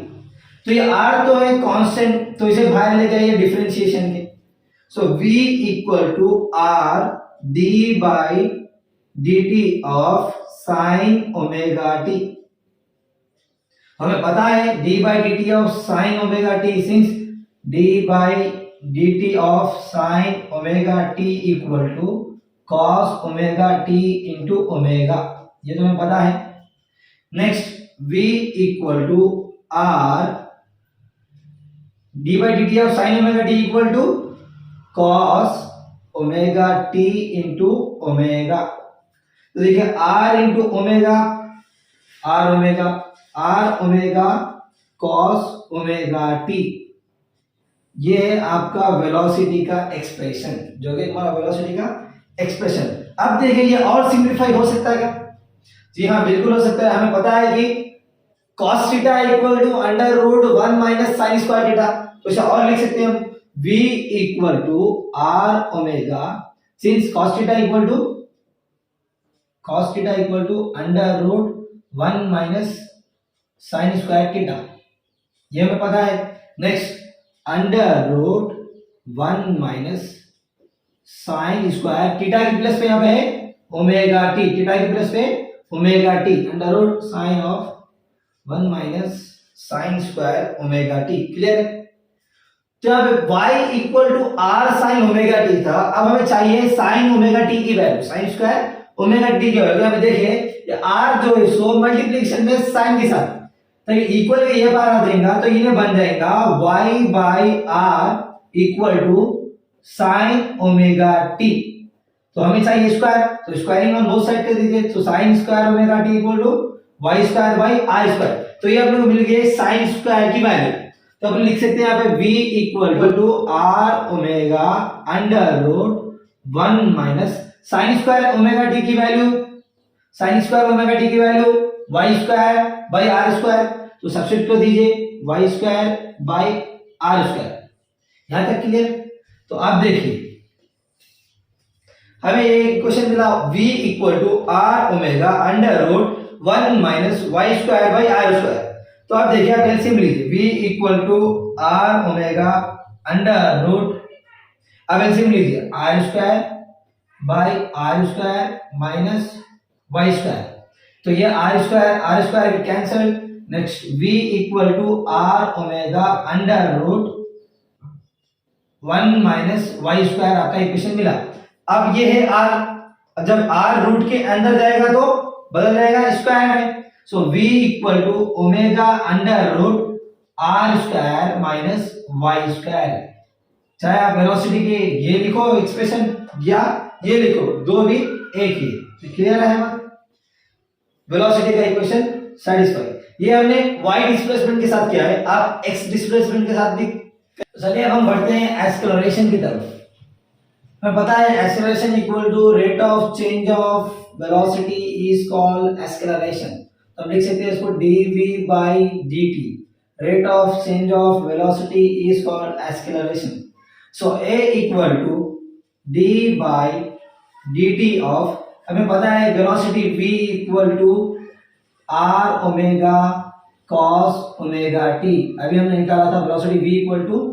तो ये r तो है कांस्टेंट, तो इसे बाहर ले जाइए डिफरेंशिएशन के। So v equal to r d by dt of sin omega t। हमें पता है d by dt of sin omega t, since d by dt of sin omega t equal to cos omega t into omega, ये तो हमें पता है। Next v equal to r d by d t of sine omega T equal to cos omega t into omega. तो देखिए r into omega, r omega, r omega cos omega t, ये आपका वेलोसिटी का एक्सप्रेशन, जो कि हमारा वेलोसिटी का एक्सप्रेशन। अब देखिए ये और सिंप्लीफाई हो सकता है क्या? जी हाँ, बिल्कुल हो सकता है। हमें पता है कि cos theta equal to under root 1 minus sine square theta. तो इसे और लिख सकते हैं हम v equal to are omega, since cos theta equal to under root 1 minus sine square theta, ये हमें पता है। Next under root 1 minus sine square theta की प्लस पे यहाँ पे है ओमेगा टी, थीटा की प्लस पे omega t, under root sine of 1 minus sine square omega t. Clear है? जब y equal to r sine omega t था, अब हमें चाहिए साइन ओमेगा टी की value, sine square omega T की वैल्यू। हमें देखिए आर जो है सो मल्टीप्लिकेशन में साइन के साथ, तो इक्वल के ये बार आ जाएगा, तो ये बन जाएगा y by r equal to sine omega T. तो हमें चाहिए स्क्वायर, तो स्क्वायरिंग ऑन बोथ साइड कर दीजिए। तो sine square omega T equal to y square by are square. तो ये अपने को मिल गई साइन स्क्वायर की वैल्यू। तो अपन लिख सकते हैं यहाँ पे v equal to are omega under root 1 minus sine square omega T की value, sine square omega T की value y square by are square. तो सब्स्टिट्यूट कर दीजिए y square by are square. यहां तक क्लियर? तो आप देखिए हमें ये क्वेश्चन मिला v equal to are omega under root 1 minus Y square by are square. तो आप देखिए, आप एलसीएम लीजिए, v equal to are omega under root, अब एलसीएम लीजिए R square by are square minus Y square. तो ये R square cancel. Next v equal to are omega under root 1 minus Y square, आपका इक्वेशन मिला। अब ये है r, जब r रूट के अंदर जाएगा तो बदल जाएगा स्क्वायर में। So v equal to omega under root R square minus Y square. चाहे आप वेलोसिटी के ये लिखो एक्सप्रेशन या ये लिखो, दो भी एक ही। क्लियर है? वेलोसिटी का इक्वेशन सेटिस्फाई। ये हमने y डिस्प्लेसमेंट के साथ किया है, आप x डिस्प्लेसमेंट के साथ भी। चलिए अब हम बढ़ते हैं एक्सेलरेशन की तरफ। हमें पता है acceleration equal to rate of change of velocity is called acceleration. तो हम लिख सकते हैं इसको dv by dt, rate of change of velocity is called acceleration. So a equal to d by dt of, हमें पता है velocity v equal to r omega cos omega t। अभी हमने निकाला था velocity v equal to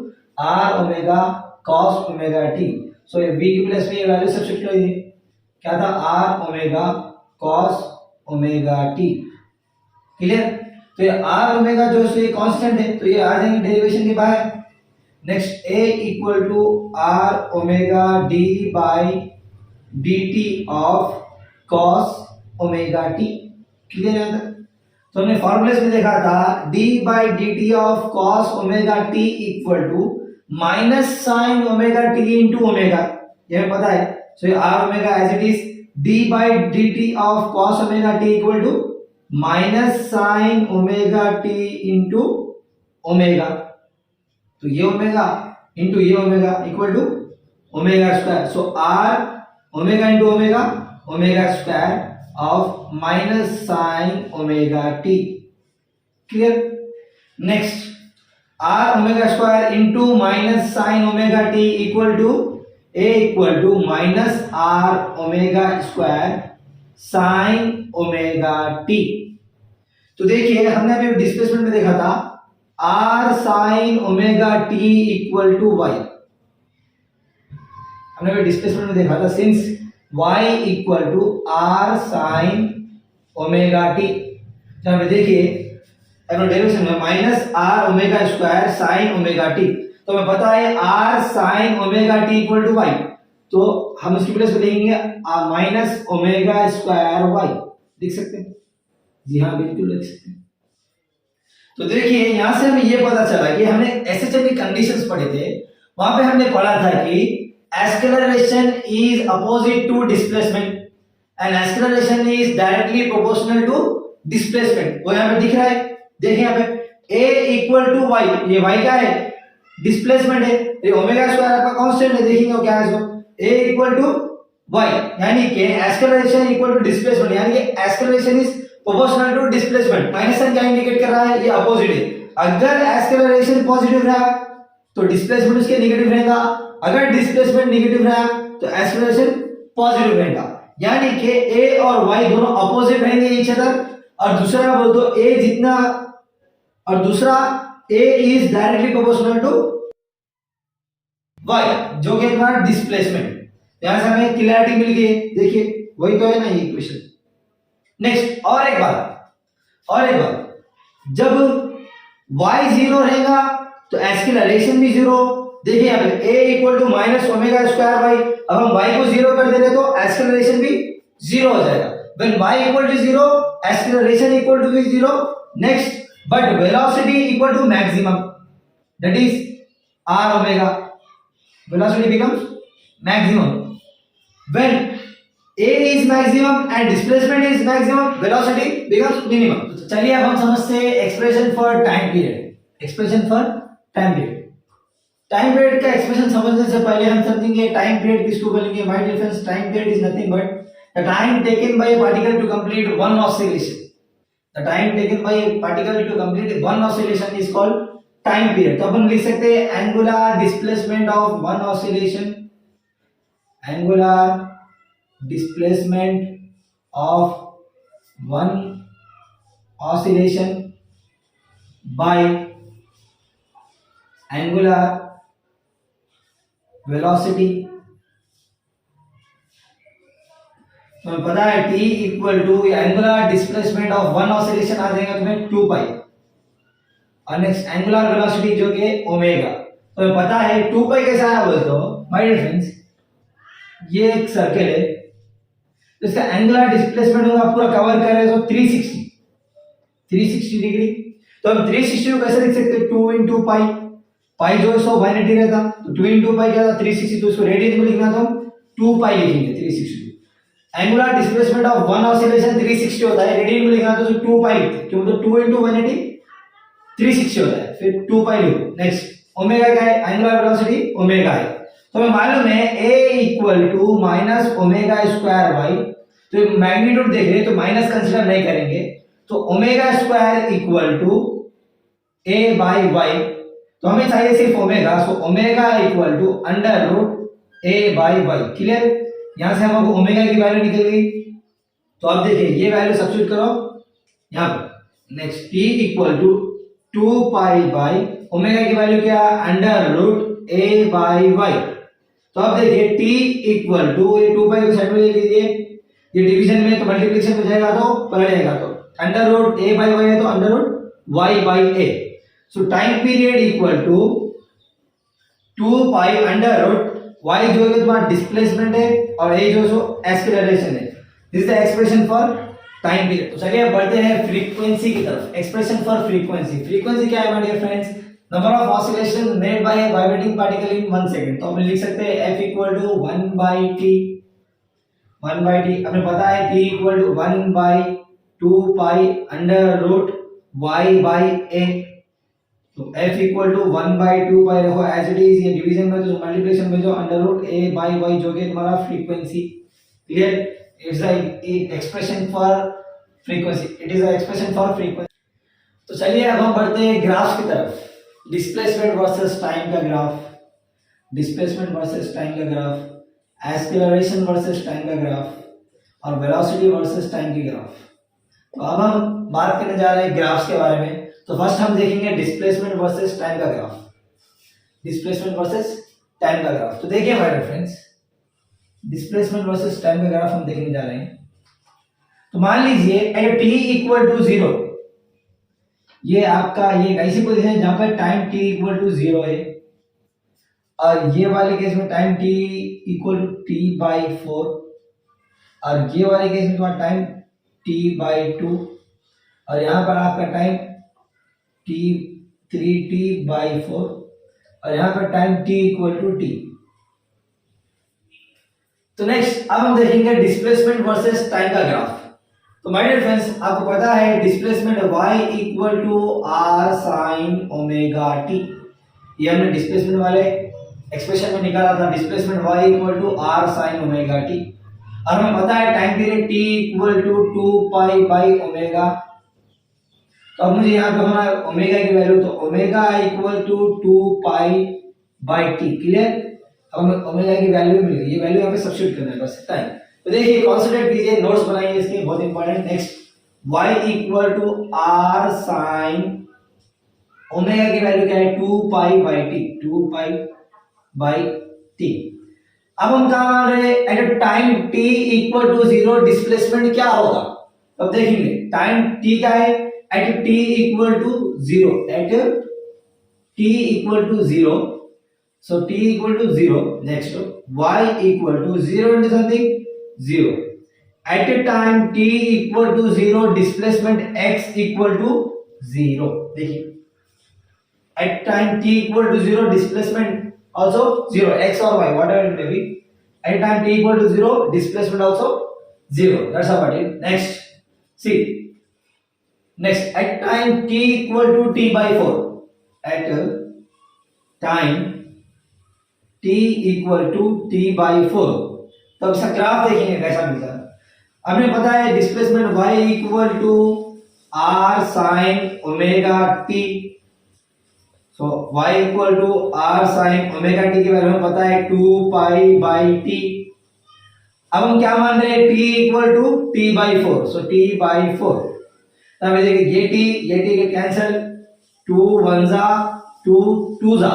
r omega cos omega t। So ये v की प्लेस में ये वैल्यू सब्स्टिट्यूट कर दीजिए, क्या था r omega cos omega t। Clear? तो ये r ओमेगा जो है कांस्टेंट है, तो ये आ जाएंगे डेरिवेशन के बाहर। Next a equal to r omega d by dt of cos omega t। Clear है? तो हमने फॉर्मूले में देखा था d by dt of cos omega t equal to minus sine omega t into omega, ये हमें पता है। सो ये r omega as it is d by dt of cos omega t equal to minus sine omega t into omega. तो ये ओमेगा इंटू ये omega equal to omega square. So r omega into omega, omega square of minus sine omega t। Clear? Next r omega square into minus sine omega t equal to a equal to minus r omega square sine omega t। तो देखिए हमने अभी डिस्प्लेसमेंट में देखा था r sine omega t equal to y। हमने अभी डिस्प्लेसमेंट में देखा था since y equal to r sine omega t। जब देखिए डेरिवेशन में minus R omega square sine omega T, तो हमें पता है r sine omega T equal to y। तो हम इसकी प्लेस पे लिखेंगे माइनस ओमेगा स्क्वायर y। लिख सकते हैं? जी हाँ, बिल्कुल लिख सकते हैं। तो देखिए यहां से हमें ये पता चला कि हमने एसएचएम की कंडीशंस पढ़े थे, वहां पे हमने पढ़ा था कि acceleration is opposite to displacement and acceleration is directly proportional to displacement. वो यहां पे दिख रहा है, देखिए यहां पे a इक्वल टू y, ये y क्या है, डिस्प्लेसमेंट है, ये ओमेगा स्क्वायर आपका कांस्टेंट है, देखेंगे क्या है, a इक्वल टू y, यानी कि एक्सेलरेशन इक्वल टू डिस्प्लेसमेंट, यानी कि acceleration is proportional to displacement. Minus sine क्या इंडिकेट कर रहा है, ये अपोजिट है। अगर एक्सेलरेशन पॉजिटिव रहा तो डिस्प्लेसमेंट उसके नेगेटिव रहेगा, अगर डिस्प्लेसमेंट नेगेटिव रहा तो एक्सेलरेशन पॉजिटिव रहेगा, यानी कि a और y दोनों अपोजिट रहेंगे ईच अदर। और दूसरा बोल दो a जितना, और दूसरा a is directly proportional to y, जो कि हमारा डिस्प्लेसमेंट। यहां से हमें क्लैरिटी मिल गई, देखिए वही तो है ना ये इक्वेशन। नेक्स्ट और एक बात, जब y जीरो रहेगा तो एक्सेलरेशन भी जीरो। देखिए यहाँ पे a equal to minus omega square Y, अब हम y को जीरो कर दे रहे तो एक्सेलरेशन भी जीरो हो जाएगा। When y equal to zero acceleration equal to भी zero. Next, but velocity equal to maximum, that is r omega, velocity becomes maximum when a is maximum and displacement is maximum, velocity becomes minimum। तो चलिए अब हम समझते हैं expression for time period. Time period का एक्सप्रेशन समझने से पहले हम समझेंगे टाइम पीरियड किसको बोलेंगे। My dear friends, time period is nothing but the time taken by a particle to complete one oscillation। The time taken by a particle to complete one oscillation is called time period. तो अपन लिख सकते हैं angular displacement of one oscillation, angular displacement of one oscillation by angular velocity. तो पता है t equal to angular displacement of one oscillation आ जाएगा तुम्हें 2 पाई, और नेक्स्ट एंगुलर वेलोसिटी जो कि ओमेगा। तो पता है 2 पाई कैसे आया बोलते हो माय डियर फ्रेंड्स, ये एक सर्कल है, तो इसका एंगुलर डिस्प्लेसमेंट होगा पूरा कवर कर रहे हो तो 360 डिग्री। तो हम 360 को कैसे लिख सकते हैं, 2 into पाई, पाई जो है 180 रहता, तो 2 into पाई क्या था 360, तो उसको रेडियन में लिखना तो हम 2 पाई लिखेंगे 360। Angular displacement of one oscillation 360 होता है, रेडियन में लिखना तो 2 पाई लिखते, क्यों तो 2 into 180 360 होता है, फिर 2 पाई लिखो। नेक्स्ट ओमेगा क्या है, एंगुलर वेलोसिटी ओमेगा है। तो हमें मालूम है a equal to minus omega square Y, तो मैग्नीट्यूड देख रहे हैं तो माइनस कंसीडर नहीं करेंगे, तो omega square equal to a by Y, तो हमें चाहिए सिर्फ omega, so omega equal to under root a by Y. Clear, यहां से हमको ओमेगा की वैल्यू निकल गई, तो अब देखिए ये वैल्यू सब्स्टिट्यूट करो यहां पर। Next t equal to 2 pi by omega की वैल्यू क्या, under root a by Y. तो अब देखिए t इक्वल टू, ये 2 पाई को साइड में ले लीजिए, ये डिवीजन में तो मल्टीप्लिकेशन हो जाएगा तो पलट जाएगा, तो under root a by Y है तो under root y by a। So time period equal to 2 pi under root y जो है तुम्हारा डिस्प्लेसमेंट है और a जो सो एक्सेलरेशन है। This is the expression for time period. तो चलिए अब बढ़ते हैं फ्रीक्वेंसी की तरफ। एक्सप्रेशन फॉर फ्रीक्वेंसी क्या है my dear friends, number of oscillation made by a vibrating particle in 1 second. तो हम लिख सकते हैं f equal to 1 by t, हमें पता है t equal to 1 by 2 pi under root y by a। तो f equal to 1 by 2 pi रखो एज इट इज, ये डिवीजन में तो मल्टीप्लिकेशन में जो under root a by y जो कि तुम्हारा frequency. Clear, it's the expression for frequency, it is the expression for frequency. तो चलिए अब हम बढ़ते हैं ग्राफ की तरफ। डिस्प्लेसमेंट वर्सेस टाइम का ग्राफ, डिस्प्लेसमेंट वर्सेस टाइम का ग्राफ, एक्सेलरेशन वर्सेस टाइम का ग्राफ, और वेलोसिटी वर्सेस टाइम की ग्राफ। तो अब हम बात करने जा रहे हैं ग्राफ्स के बारे में। तो फर्स्ट हम देखेंगे डिस्प्लेसमेंट वर्सेस टाइम का ग्राफ, डिस्प्लेसमेंट वर्सेस टाइम का ग्राफ। तो देखिए my dear friends, displacement versus time का ग्राफ हम देखने जा रहे हैं। तो मान लीजिए एट t इक्वल टू 0, ये आपका ये ऐसी पोजीशन है जहां पर टाइम t इक्वल टू 0 है, और ये वाले केस में time t equal to t by 4, और ये वाले केस में तुम्हारा टाइम t बाई 2, और यहाँ पर आपका टाइम टी 3t/4 और यहाँ पर time t equal to T. तो नेक्स्ट अब हम देखेंगे डिस्प्लेसमेंट वर्सेस टाइम का ग्राफ। तो माय डियर फ्रेंड्स, आपको पता है displacement y equal to r sin omega t। ये हमने डिस्प्लेसमेंट वाले एक्सप्रेशन में निकाला था, displacement y equal to r sin omega t। और हमें पता है time period t equal to 2π/ओमेगा। तो अब मुझे यहाँ पे हमारा ओमेगा की वैल्यू, तो omega equal to 2π/t। Clear? अब हमें ओमेगा की वैल्यू मिल गई, ये वैल्यू यहाँ पे सब्स्टिट्यूट करना है बस इतना ही। तो देखिए कॉन्सेंट्रेट कीजिए, नोट्स बनाइए इसके, बहुत important. Next y equal to r sin omega की वैल्यू क्या है 2π/t, 2π/t। अब हम कहा मान रहे हैं at time t equal to 0 displacement क्या होगा। अब देखेंगे टाइम t क्या है, at t equal to 0, at t equal to 0, so t equal to 0. Next y equal to 0 into something 0. At a time t equal to 0 displacement x equal to 0. देखिए at time t equal to 0 displacement also 0, x or y whatever it may be. At time t equal to 0 displacement also 0. That's about it. Next see, next at time t equal to t/4, at time t equal to t/4। तो अब इसका ग्राफ देखेंगे कैसा मिलता है। हमें पता है displacement y equal to r sin omega t। So y equal to r sin omega t की वैल्यू हमें पता है 2π/t। अब हम क्या मान रहे हैं, t equal to t/4, so t/4। तब देखिए ये t के कैंसिल, 2 1 जा 2 2 जा।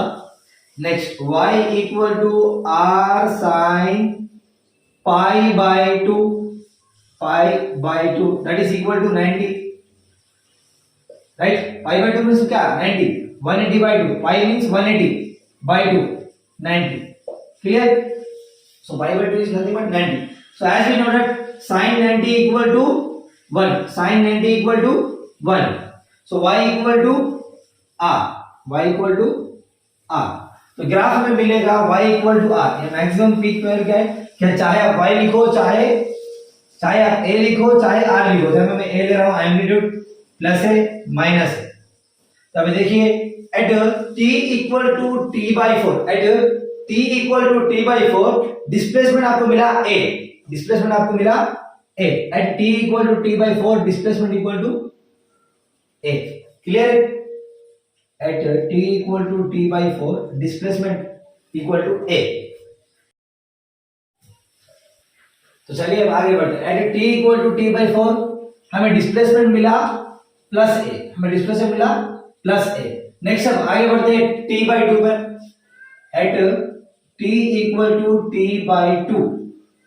Next y equal to r sin pi/2, pi/2 that is equal to 90, right. pi/2 means क्या 90, 180/2, pi means 180/2, 90। Clear? So pi/2 is nothing but 90। So as we know that sin 90 equal to 1, sin 90 equal to 1। So y equal to r, y equal to r। तो ग्राफ में मिलेगा y इक्वल टू r। ये मैक्सिमम पीक पॉइंट क्या है, क्या चाहे आप y लिखो, चाहे आप a लिखो, चाहे r लिखो। जब मैं a ले रहा हूं एम्पलीट्यूड प्लस है माइनस है। तब देखिए at t equal to t/4, at t equal to t/4 displacement आपको मिला a, डिस्प्लेसमेंट आपको मिला a। At t equal to t/4 displacement equal to a। Clear? at t equal to t/4 displacement equal to a। तो चलिए अब आगे बढ़ते हैं। at t equal to t/4 हमें डिस्प्लेसमेंट मिला प्लस a, हमें डिस्प्लेसमेंट मिला प्लस a। नेक्स्ट अब आगे बढ़ते हैं t/2 पर। at t equal to t/2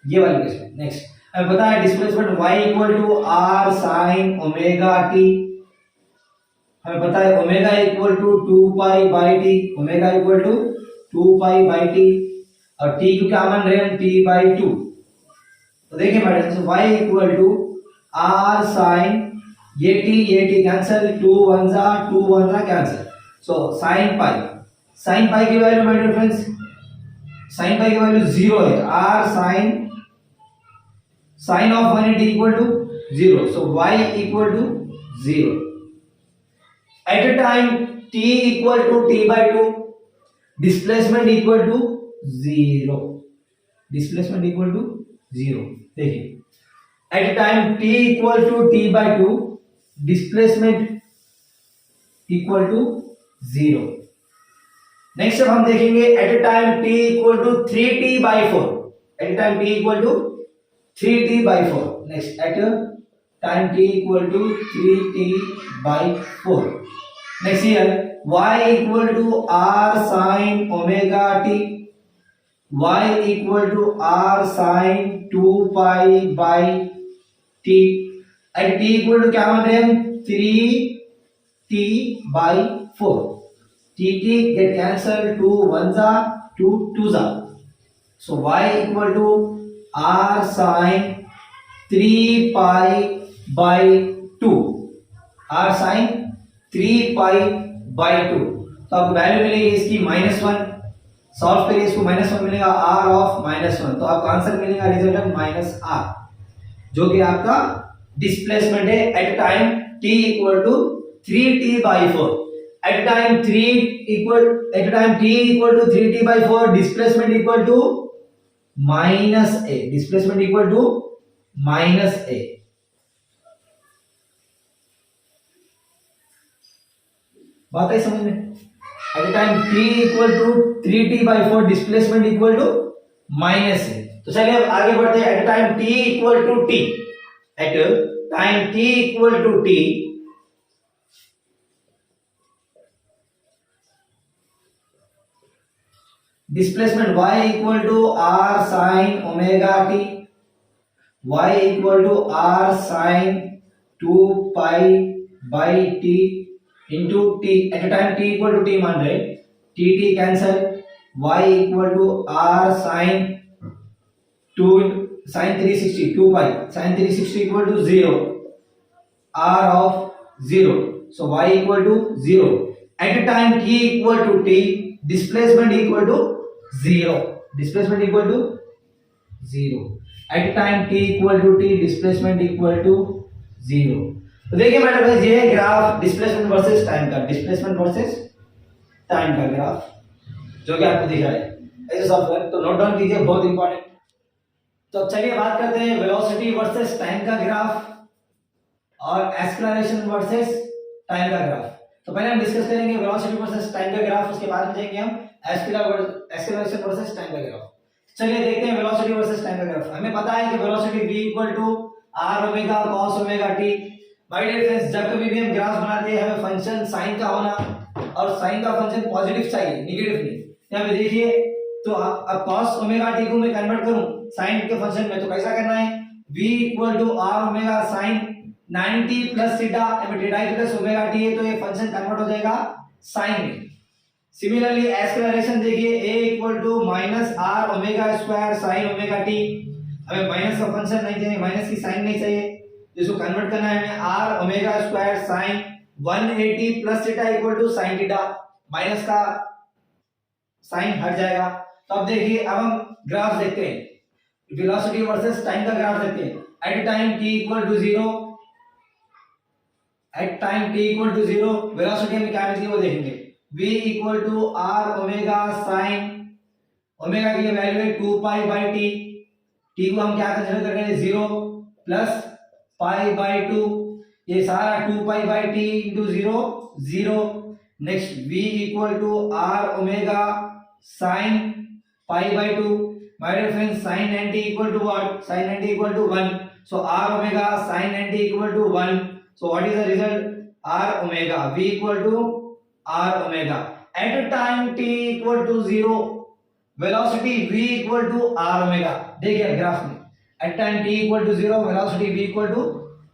ये वाली केस में। नेक्स्ट हमें पता है displacement y equal to r sin omega t। हमें पता है omega equal to 2π/t, omega equal to 2π/t और t को क्या मान रहे हैं t/2। तो देखिए madam y equal to r sin ये t कैंसिल, 2 1 जा 2 1 जा कैंसिल। सो sin पाई की वैल्यू my dear friends, sin pi की वैल्यू 0 है। r sin of 180 equal to 0, so y equal to 0। At a time t equal to t/2 displacement equal to 0, displacement equal to 0। देखिए at a time t equal to t/2 displacement equal to 0। Next अब हम देखेंगे at a time t equal to 3t/4, at a time t equal to 3t/4। Next at a time t equal to 3t/4। Next here y equal to r sin omega t, y equal to r sin 2π/t। at t equal to क्या मान रहे हैं 3t/4। t get cancelled, 2 1 जा 2 2 जा। So y equal to r sin 3π/2, r sin 3π/2। तो आपको वैल्यू मिलेगी इसकी -1। सॉल्व करिए इसको, -1 मिलेगा r ऑफ -1, तो आपको आंसर मिलेगा रिजल्टेंट -r, जो कि आपका डिस्प्लेसमेंट है at time t equal to 3t/4। At time t equal to 3t/4 displacement equal to -a, displacement equal to -a। बात है समझ में? At time t equal to 3t/4 displacement equal to -a। तो चलिए अब आगे बढ़ते हैं। At time t equal to t, at time t equal to t, displacement y equal to r sin omega t, y equal to r sin 2π/t into t। At time t equal to t मान रहे, t cancel, y equal to r sin 360 2π sin 360 equal to 0, r of 0, so y equal to 0। At time t equal to t displacement equal to 0, displacement equal to 0। At time t equal to t displacement equal to 0। तो देखिए मैडम, ये है ग्राफ डिस्प्लेसमेंट वर्सेस टाइम का, डिस्प्लेसमेंट वर्सेस टाइम का ग्राफ जो कि आपको दिख रहा है ऐसे सब। तो नोट डाउन कीजिए, बहुत इंपॉर्टेंट। तो चलिए बात करते हैं वेलोसिटी वर्सेस टाइम का ग्राफ और एक्सेलरेशन वर्सेस टाइम का ग्राफ। तो पहले हम डिस्कस करेंगे वेलोसिटी वर्सेस टाइम का ग्राफ, उसके बाद में जाएंगे हम एक्सेलरेशन वर्सेस टाइम का ग्राफ। चलिए देखते हैं वेलोसिटी वर्सेस टाइम का ग्राफ। हमें पता है कि velocity v equal to r omega cos omega t। My dear friends, जब कभी भी हम ग्राफ बनाते हैं हमें फंक्शन साइन का होना, और साइन का फंक्शन पॉजिटिव चाहिए, नेगेटिव नहीं। यहाँ पे देखिए, तो अब cos ओमेगा t को मैं कन्वर्ट करूं साइन के फंक्शन में, तो कैसा करना है, v equal to r omega sin 90 plus theta, theta plus omega t है, तो ये फंक्शन कन्वर्ट हो जाएगा साइन में। सिमिलरली एक्सेलरेशन देखिए, a equal to minus r omega square sin omega t। हमें माइनस का फंक्शन नहीं चाहिए, माइनस की साइन नहीं चाहिए, इसको कन्वर्ट करना है हमें r omega square sin 180 plus theta equal to sin theta, minus का साइन हट जाएगा। तो अब देखिए, अब हम ग्राफ देखते हैं, वेलोसिटी वर्सेस टाइम का ग्राफ देखते हैं। At time t equal to 0, at time t equal to 0 velocity में क्या मिलती है वो देखेंगे। v equal to r omega sin, omega की वैल्यू है 2π/t, t को हम क्या कंसीडर कर रहे हैं 0 प्लस π/2, ये सारा 2π/t into 0 0। Next v equal to r omega sin π/2। My dear friends, sin 90 equal to what, sin 90 equal to 1, so r omega sin 90 equal to 1, so what is the result, r omega, v equal to r omega। at time t equal to 0 velocity v equal to r omega। देखिए ग्राफ में at time t equal to 0 velocity v equal to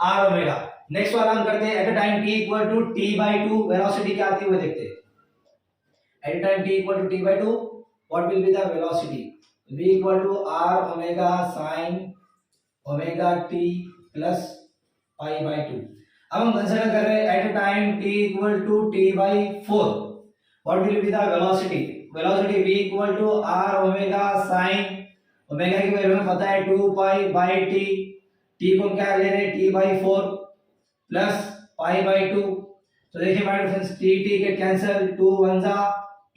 r omega। Next वाला हम करते हैं, at time t equal to t/2 velocity क्या आती है वो देखते हैं। at time t equal to t/2 what will be the velocity, v equal to r omega sin omega t plus π/2। अब हम कंसीडर कर रहे हैं at time t equal to t/4 what will be the velocity, velocity v equal to r omega sin, omega की वैल्यू हमें पता है 2π/t, t को हम क्या ले रहे हैं t/4 प्लस π/2। तो देखिए my friends, t get cancel, 2 1 जा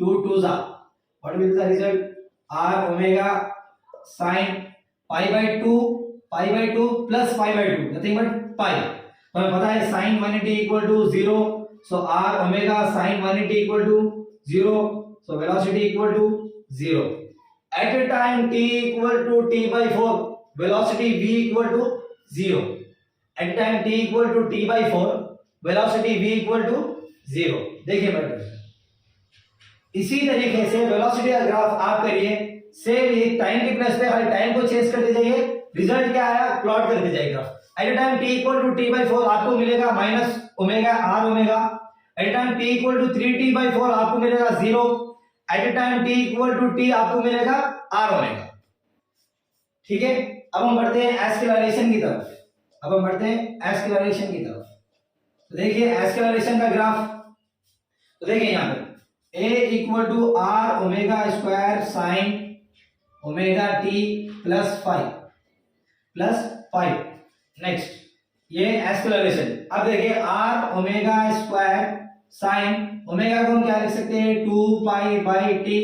2 2 जा, what will be the result, r omega sin π/2 plus π/2 nothing but pi. तो हमें पता है sin 180 equal to 0, so r omega sin 180 equal to 0, so velocity equal to 0। At a time t equal to t/4 velocity v equal to 0। At time t equal to t/4 velocity v equal to 0। देखिए बेटा, इसी तरीके से वेलोसिटी का ग्राफ आप करिए, सेम ये टाइम के प्लस पे हर टाइम को चेंज करते जाइए, रिजल्ट क्या आया प्लॉट करते जाइए graph. At time t equal to t/4 आपको मिलेगा minus omega r omega, at time t equal to 3t/4 आपको मिलेगा 0, at time t equal to t आपको मिलेगा r ओमेगा। ठीक है, अब हम बढ़ते हैं एक्सेलरेशन की तरफ, अब हम बढ़ते हैं एक्सेलरेशन की तरफ। तो देखिए एक्सेलरेशन का ग्राफ, तो देखिए यहाँ पे a equal to are omega square sine omega t +5 next ये एक्सेलरेशन। अब देखिए r omega square sine omega को हम क्या लिख सकते हैं 2 पाई/टी,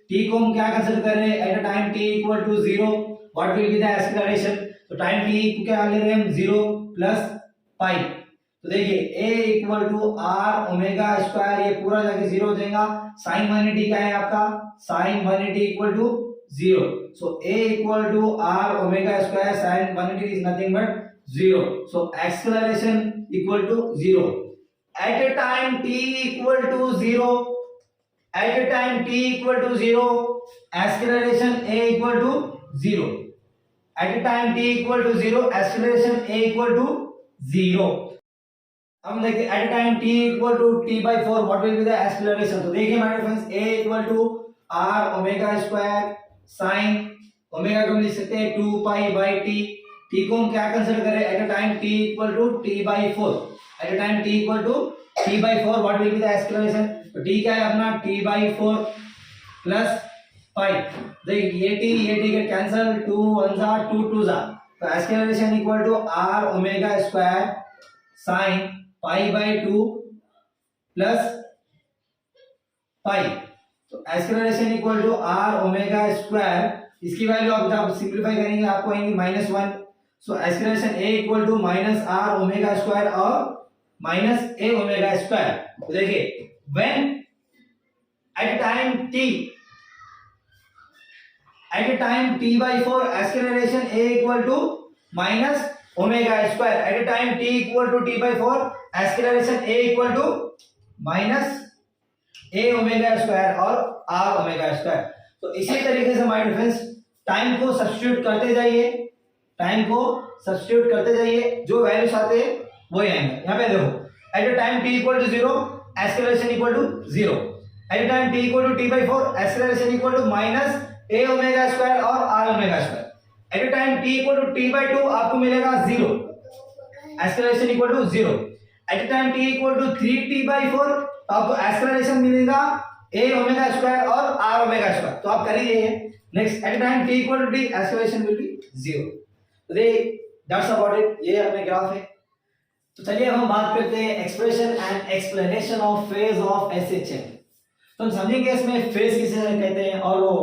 टी को हम क्या कंसीडर कर रहे हैं at a time t equal to 0, what will be the acceleration, तो टाइम t को क्या ले रहे हैं हम 0 प्लस पाई। तो देखिए a equal to are omega square, ये पूरा जाके 0 हो जाएगा, साइन 180 क्या है आपका sine 180 equal to 0, so a equal to are omega square sine 180 is nothing but 0, so acceleration equal to 0 at a time t equal to 0, at a time t equal to 0 acceleration a equal to 0, at a time t equal to 0 acceleration a equal to 0। हम देखते हैं at a time t equal to t/4 what will be the acceleration, तो देखिए हमारे friends a equal to r omega square sin omega को लिख सकते हैं 2 पाई/t, t को हम क्या कंसीडर करें at a time t equal to t/4, at a time t equal to t/4 what will be the acceleration, तो t क्या है अपना t/4 प्लस पाई, देखिए ये t गेट कैंसिल, 2 1 जा 2 2 जा, तो acceleration equal to r omega square sin पाई/2 प्लस पाई, तो acceleration equal to r omega square, इसकी वैल्यू आप जब सिंपलीफाई करेंगे आपको आएंगी -1, so acceleration a equal to minus R omega square और माइनस a ओमेगा स्क्वायर। तो देखिए when at time t/4 acceleration a equal to minus omega square, at time t equal to t/4 acceleration a equal to minus a omega square और r ओमेगा स्क्वायर। तो इसी तरीके से माय फ्रेंड्स टाइम को सब्स्टिट्यूट करते जाइए, टाइम को सब्स्टिट्यूट करते जाइए, जो वैल्यूज आते हैं वही आएंगे। यहाँ पे देखो at a time t equal to 0 acceleration equal to 0, at a time t equal to t/4 acceleration equal to minus a omega square और r omega square, at a time t equal to t/2 आपको मिलेगा 0, acceleration equal to 0, at a time t equal to 3t/4 आपको एक्सेलरेशन मिलेगा a ओमेगा स्क्वायर और r ओमेगा स्क्वायर, तो आप कर ही रहे हैं। Next at a time t equal to t acceleration will be 0। That's about it, ये अपने ग्राफ है। तो चलिए हम बात करते हैं expression and explanation of phase of SHM. तो हम समझेंगे इसमें फेज किसे कहते हैं, और वो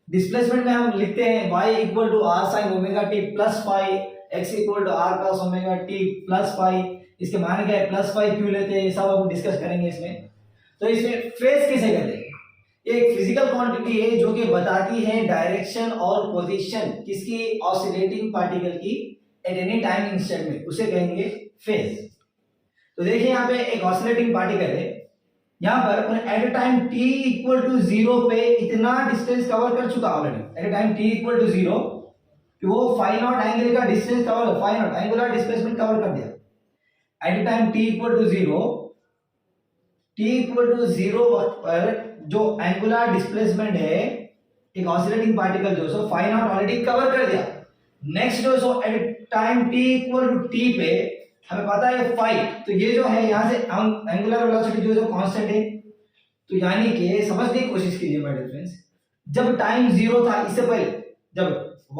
डिस्प्लेसमेंट में हम लिखते हैं y equal to r sine omega t plus phi, x equal to r cos omega t plus phi, इसके माने क्या है प्लस फाई क्यों लेते हैं, सब हम डिस्कस करेंगे इसमें। तो इसमें फेज किसे कहते हैं, ये एक फिजिकल क्वांटिटी है जो कि बताती है डायरेक्शन और पोजीशन किसकी ऑसिलेटिंग पार्टिकल की एट एनी टाइम इंस्टेंट में, उसे कहेंगे फेज। तो देखिए यहाँ पे एक ऑसिलेटिंग पार्टिकल है, यहाँ पर at a time t equal to 0 पे इतना डिस्टेंस कवर कर चुका already, at a time t equal to 0 कि वो फाई नॉट एंगल का distance cover, phi naught angular displacement cover कर दिया। At a time t equal to 0 पर जो एंगुलर डिस्प्लेसमेंट है एक ऑसिलेटिंग पार्टिकल जो सो फाई नॉट ऑलरेडी कवर कर दिया। नेक्स्ट जो सो at time t equal to t पे हमें पता है फाई, तो ये जो है यहाँ से एंगुलर वेलोसिटी जो कांस्टेंट है, तो यानी कि समझने की कोशिश कीजिए माय डियर फ्रेंड्स, जब टाइम 0 था इससे पहले, जब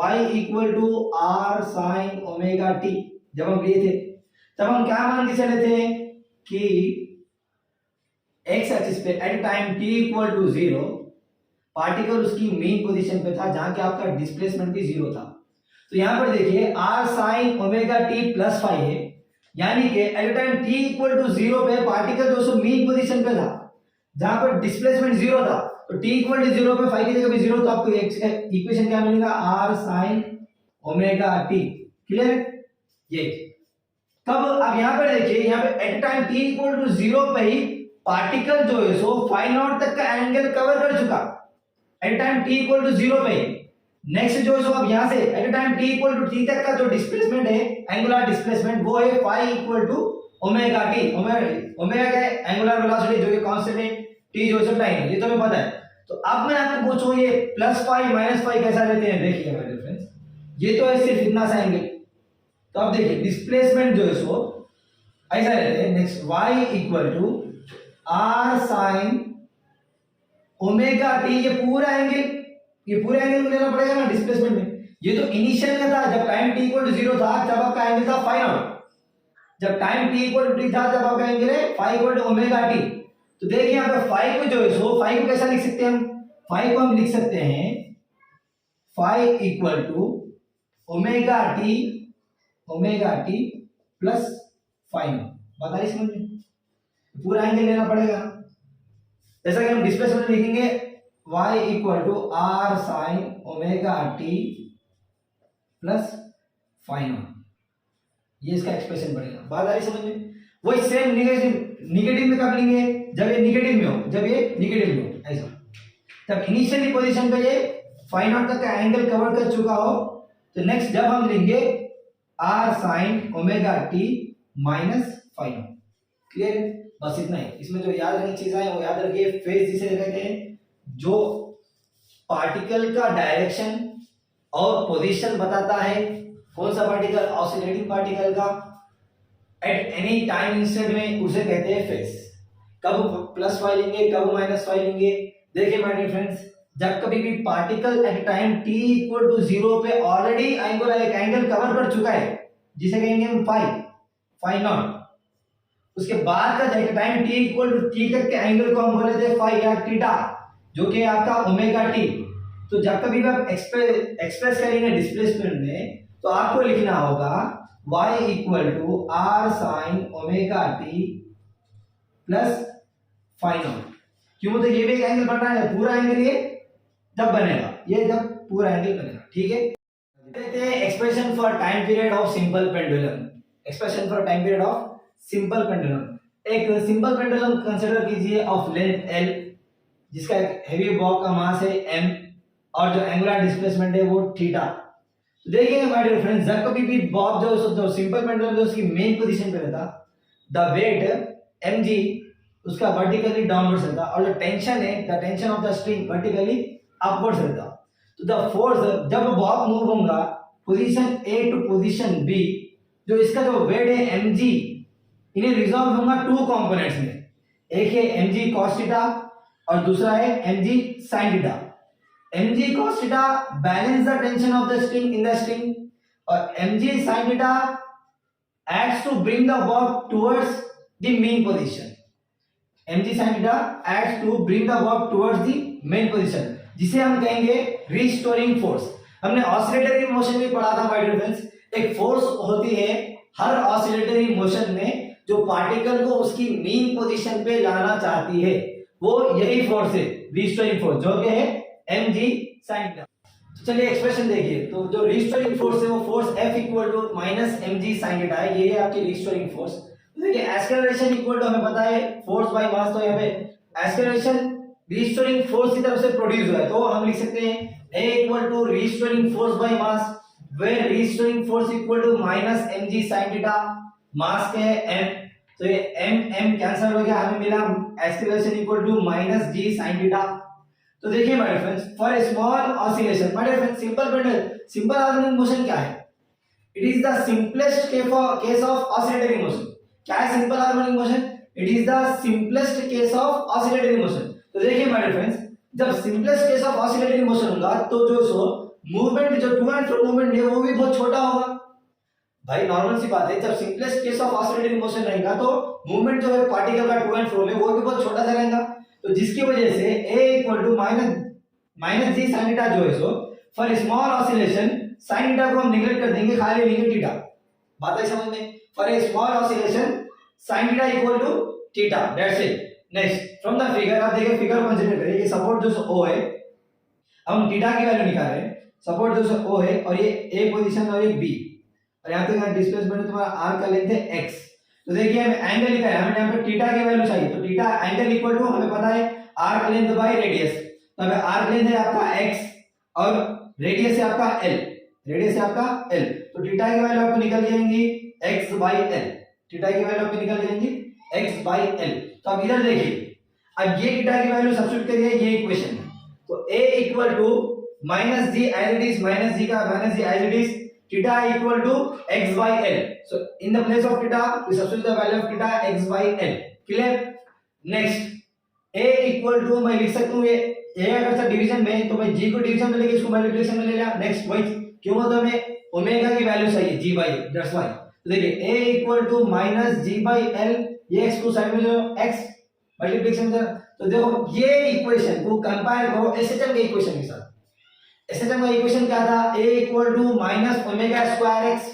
y equal to r sine omega t जब हम लिए थे, तब हम क्या मान के चले थे कि एक्स एक्सिस पे at time t equal to 0 particle उसकी मेन पोजीशन पे था जहां के आपका डिस्प्लेसमेंट भी 0 था। तो यहां पर देखिए r sin omega t plus phi है, यानी कि at time t equal to 0 पे पार्टिकल जो सो मेन पोजीशन पे था जहां पर डिस्प्लेसमेंट 0 था, तो t इक्वल टू 0 पे फाई की जगह भी 0, तो आपको इक्वेशन क्या मिलेगा r sin omega t। Clear है ये। तब अब यहां पर देखिए, यहां पे at time t equal to 0 पे ही पार्टिकल जो है सो फाई नॉट तक का एंगल कवर कर चुका at time t equal to 0 पे। नेक्स्ट जो है सो अब यहां से at time t equal to t तक का जो डिस्प्लेसमेंट है एंगुलर डिस्प्लेसमेंट वो है phi equal to omega t। Omega क्या है एंगुलर वेलोसिटी जो कि कांस्टेंट है, t जो है टाइम है, ये तो हमें पता है। तो अब मैं आपको पूछूं ये प्लस फाई माइनस फाई कैसा लेते हैं, देखिए मेरे फ्रेंड्स ये तो है सिर्फ इतना सा एंगल। तो अब देखिए डिस्प्लेसमेंट जो है सो ऐसा रहते हैं। Next y equal to r sin omega t, ये पूरा एंगल को लेना पड़ेगा ना डिस्प्लेसमेंट में। ये तो इनिशियल में था जब टाइम t इक्वल टू 0 था, जब आपका एंगल था फाई नॉट। जब time t equal to t था जब आपका एंगल है phi equal to omega T. तो देखिए यहाँ पे फाई को जो है सो फाई को कैसा लिख सकते हैं हम, फाई को हम लिख सकते हैं phi equal to omega t plus phi naught. बात आई समझ में? पूरा एंगल लेना पड़ेगा। जैसा कि हम डिस्प्लेसमेंट लिखेंगे y equal to r sin omega t plus phi naught, ये इसका एक्सप्रेशन बनेगा। बात आ रही समझ में? वही सेम निगेटिव में कब लेंगे, जब ये निगेटिव में हो, ऐसा। तब इनिशियली पोजीशन पे ये फाई नॉट तक का एंगल कवर कर चुका हो, तो नेक्स्ट जब हम लेंगे r sin omega t minus phi naught. Clear है? बस इतना ही। इसमें जो याद रखने चीजें हैं वो याद रखिए। फेज जिसे कहते हैं, जो पार्टिकल का डायरेक्शन और पोजीशन बताता है। कौन सा पार्टिकल? ऑसिलेटिंग पार्टिकल का एट एनी टाइम इंस्टेंट में, उसे कहते हैं फेज। कब प्लस फाई लेंगे, कब माइनस फाई लेंगे? देखिए माय डियर फ्रेंड्स, जब कभी भी particle at time t equal to 0 पे ऑलरेडी एंगल कवर कर चुका है, जिसे कहेंगे हम फाई नॉट। उसके बाद का time t equal to t तक के एंगल को हम बोले थे फाई या थीटा, जो कि आपका ओमेगा टी। तो जब कभी भी आप एक्सप्रेस करेंगे डिस्प्लेसमेंट में, तो आपको लिखना होगा y equal to r sin omega t plus phi naught. क्यों? तो ये भी एक एंगल बन रहा है, पूरा एंगल ये जब बनेगा, ये जब पूरा एंगल बनेगा। ठीक है, देखते हैं expression for time period of simple pendulum. Expression for time period of simple pendulum. एक सिंपल पेंडुलम कंसीडर कीजिए ऑफ लेंथ l, जिसका हेवी बॉब का मास है m और जो एंगुलर डिस्प्लेसमेंट है वो थीटा। तो देखिए माय डियर फ्रेंड्स, जब कभी भी बॉब जो सिंपल पेंडुलम जो उसकी मेन पोजीशन पे रहता, द वेट mg उसका वर्टिकली डाउनवर्ड्स रहता, और जो टेंशन है, the tension of the string vertically upwards रहता। तो द फोर्स जब बॉब मूव होगा position a to position b, जो इसका जो वेट है mg, इन्हें रिजॉल्व होगा टू कंपोनेंट्स में। एक है mg cos थीटा और दूसरा है mg sin theta. mg cos theta balance the tension of the string in the string, और mg sin theta acts to bring the bob towards the mean position. mg sin theta acts to bring the bob towards the main position, जिसे हम कहेंगे रिस्टोरिंग फोर्स। हमने ऑसिलेटरी मोशन में पढ़ा था माय डियर फ्रेंड्स, एक फोर्स होती है हर ऑसिलेटरी मोशन में जो पार्टिकल को उसकी मीन पोजीशन पे लाना चाहती है, वो यही फोर्स है रिस्टोरिंग फोर्स, जो कि है mg sin थीटा। तो चलिए एक्सप्रेशन देखिए। तो जो रिस्टोरिंग फोर्स है वो force F equal to minus mg sin theta है, ये है आपकी रिस्टोरिंग फोर्स। तो देखिए एक्सेलरेशन इक्वल टू हमें पता है फोर्स बाय मास, तो यहाँ पे एक्सेलरेशन रिस्टोरिंग फोर्स की तरफ से प्रोड्यूस हुआ है, तो हम लिख सकते हैं A equal to restoring force by mass, where restoring force equal to minus mg sin theta, mass के है m, तो ये m कैंसिल हो गया, हमें मिला acceleration equal to minus g sin theta. तो देखिए my friends, for a small oscillation, my friends simple harmonic motion क्या है? It is the simplest case of oscillatory motion. क्या है simple harmonic motion? It is the simplest case of oscillatory motion. तो देखिए माय फ्रेंड्स, जब simplest case of oscillatory motion होगा तो जो सो मूवमेंट, जो टू एंड फ्रो मूवमेंट है वो भी बहुत छोटा होगा। भाई नॉर्मल सी बात है, जब simplest case of oscillatory motion रहेगा तो मूवमेंट जो है पार्टिकल का टू एंड फ्रो में वो भी बहुत छोटा सा रहेगा। तो जिसकी वजह से a equal to minus g sin theta जो है सो for small oscillation sin theta को हम नेगलेक्ट कर देंगे, खाली लेंगे थीटा। बात है समझ में? For a small oscillation sin theta equal to theta, that's it. Next from the figure, आप देखिए फिगर कंसीडर करिए, ये सपोर्ट जो O है, हम थीटा की वैल्यू निकाल रहे हैं। सपोर्ट जो O है और ये A पोजीशन और ये B, और यहाँ पे डिस्प्लेसमेंट तुम्हारा r का लेंथ है x। तो देखिए हमें एंगल लिखा है, हमें यहाँ पे थीटा की वैल्यू चाहिए, तो थीटा एंगल इक्वल टू हमें पता है आर्क लेंथ बाय रेडियस। तो हमें आर्क लेंथ है आपका x और रेडियस है आपका l, तो थीटा की वैल्यू आपको निकल जाएंगी x बाय l, थीटा की वैल्यू आपको निकल जाएंगी x बाय l। तो अब इधर देखिए, अब ये थीटा की वैल्यू सब्स्टिट्यूट करिए, ये इक्वेशन है। तो a equal to minus g as it is, minus g as it is, theta equal to x by l. So in the place of theta we substitute the value of theta x by l. Clear? Next a equal to मैं लिख सकता हूँ ये a अगर सर डिवीजन में तो मैं g को डिवीजन में लेके इसको मल्टीप्लिकेशन में ले लिया. नेक्स्ट वही क्यों मतलब हमें ओमेगा की वैल्यू चाहिए g by दैट्स व्हाई. तो देखिए a equal to minus g by l, ये x को साइड में ले लो x मल्टीप्लिकेशन में. तो देखो ये इक्वेशन को कंपेयर करो एसएचएम के इक्वेशन के साथ. एसएचएम का इक्वेशन क्या था? a equal to minus omega square x.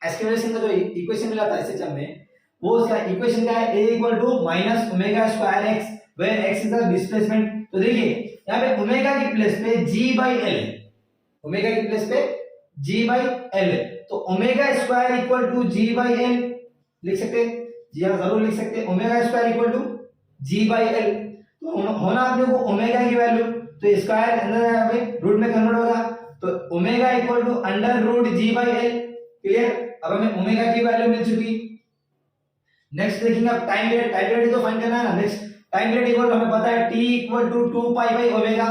Exclamation का जो इक्वेशन मिला था एसएचएम में वो उसका इक्वेशन क्या है? a equal to minus omega square x where x is the displacement. तो देखिए यहाँ पे ओमेगा की प्लेस पे g by l है. ओमेगा की प्लेस पे g by l है. तो omega square equal to g by l लिख सकते हैं. जी हाँ जरूर लिख सकते हैं. Omega square equal to g by l. तो होना अपने को ओमेगा की वैल्यू तो स्क्वायर अंदर यहाँ पे रूट में कन्वर्ट होगा. तो omega equal to under root g by l. Clear? अब हमें ओमेगा की वैल्यू मिल चुकी. नेक्स्ट देखेंगे अब टाइम पीरियड. टाइम पीरियड तो फाइंड करना है ना. नेक्स्ट टाइम पीरियड इक्वल हमें पता है t equal to 2 pi by omega.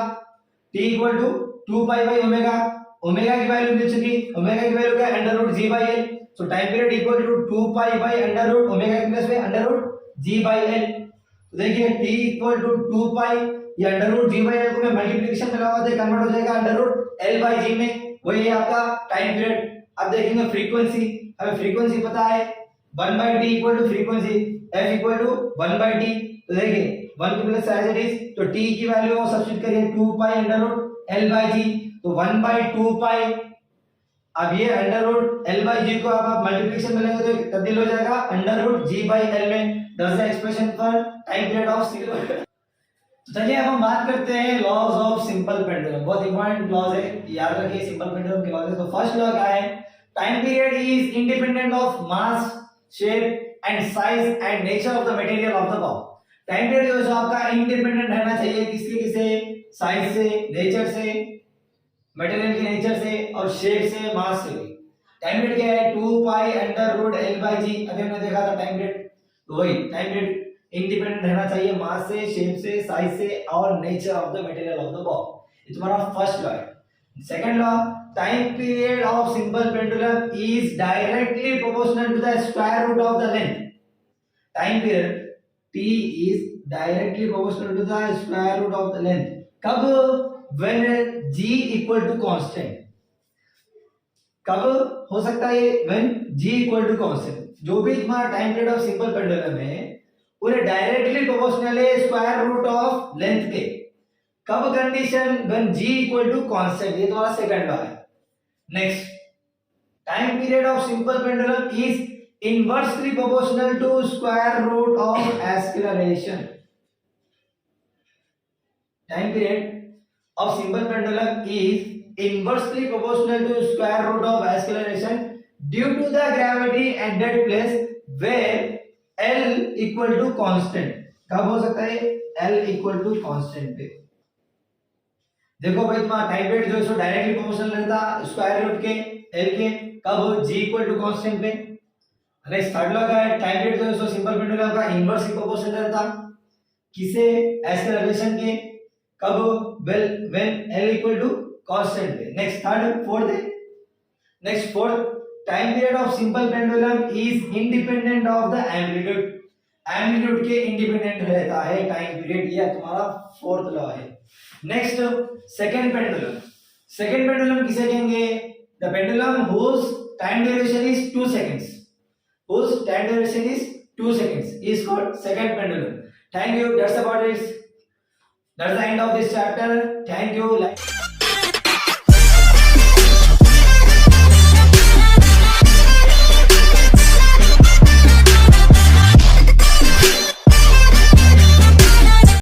t equal to 2 pi by omega. Omega की वैल्यू मिल चुकी. ओमेगा की वैल्यू क्या है? Under root g by l. So time period equal to 2 pi by under root omega की प्लेस पे under root g by l. तो देखिए t इक्वल टू 2 पाई ये under root g by l को मैं मल्टीप्लिकेशन में लगा दे कन्वर्ट हो जाएगा under root l by g में. वही है आपका टाइम पीरियड. अब देखेंगे फ्रीक्वेंसी. हमें फ्रीक्वेंसी पता है 1 by t equal to frequency f equal to 1 by t. तो देखिए 1 की प्लेस एज इट इज तो t की वैल्यू को सब्स्टिट्यूट करिए 2 pi under root l by g. तो 1 by 2 पाई. अब ये under root l by g को आप मल्टीप्लिकेशन में लेंगे तो तब्दील हो जाएगा under root g by l में. That's the expression for time period of single. तो चलिए अब हम बात करते हैं लॉज ऑफ सिंपल पेंडुलम. बहुत इंपॉर्टेंट लॉज है, याद रखिए सिंपल पेंडुलम के लॉज. तो फर्स्ट लॉ क्या है? Time period is independent of mass, shape and size and nature of the material of the ball. Time period जो है आपका इंडिपेंडेंट रहना चाहिए किससे? साइज से, नेचर से, मटेरियल के नेचर से और शेप से, मास से. टाइम पीरियड क्या है? 2 pi under root l by g. अभी हमने देखा था टाइम पीरियड. तो वही टाइम पीरियड इंडिपेंडेंट रहना चाहिए मास से, शेप से, साइज से और nature of the material of the ball. ये तुम्हारा फर्स्ट लॉ है. Second law, time period of simple pendulum is directly proportional to the square root of the length. Time period t is directly proportional to the square root of the length. कब? when g equal to constant. कब हो सकता है? when g equal to constant. जो भी तुम्हारा time period of simple pendulum है उन्हें डायरेक्टली प्रोपोर्शनल है स्क्वायर रूट ऑफ लेंथ के. कब condition? when g equal to constant. ये तुम्हारा सेकंड लॉ है. Next, time period of simple pendulum is inversely proportional to square root of acceleration. Time period of simple pendulum is inversely proportional to square root of acceleration due to the gravity at that place where L equal to constant. कब हो सकता है? L equal to constant पे. देखो भाई तुम्हारा टाइम पीरियड जो है सो डायरेक्टली प्रोपोर्शनल रहता स्क्वायर रूट के L के. कब? G equal to constant पे. नेक्स्ट थर्ड लॉ क्या है? टाइम पीरियड जो है सो सिंपल पेंडुलम का इनवर्सली प्रोपोर्शनल रहता किसे? एक्सेलरेशन के. कब? When l equal to constant पे. नेक्स्ट थर्ड फोर्थ है. Next fourth, time period of simple pendulum is independent of the amplitude. Amplitude के इंडिपेंडेंट रहता है टाइम पीरियड. ये तुम्हारा फोर्थ लॉ है. Next second pendulum. Second pendulum किसे कहेंगे? The pendulum whose time duration is 2 seconds. whose time duration is 2 seconds is called second pendulum. Thank you. That's about it. That's the end of this chapter. Thank you.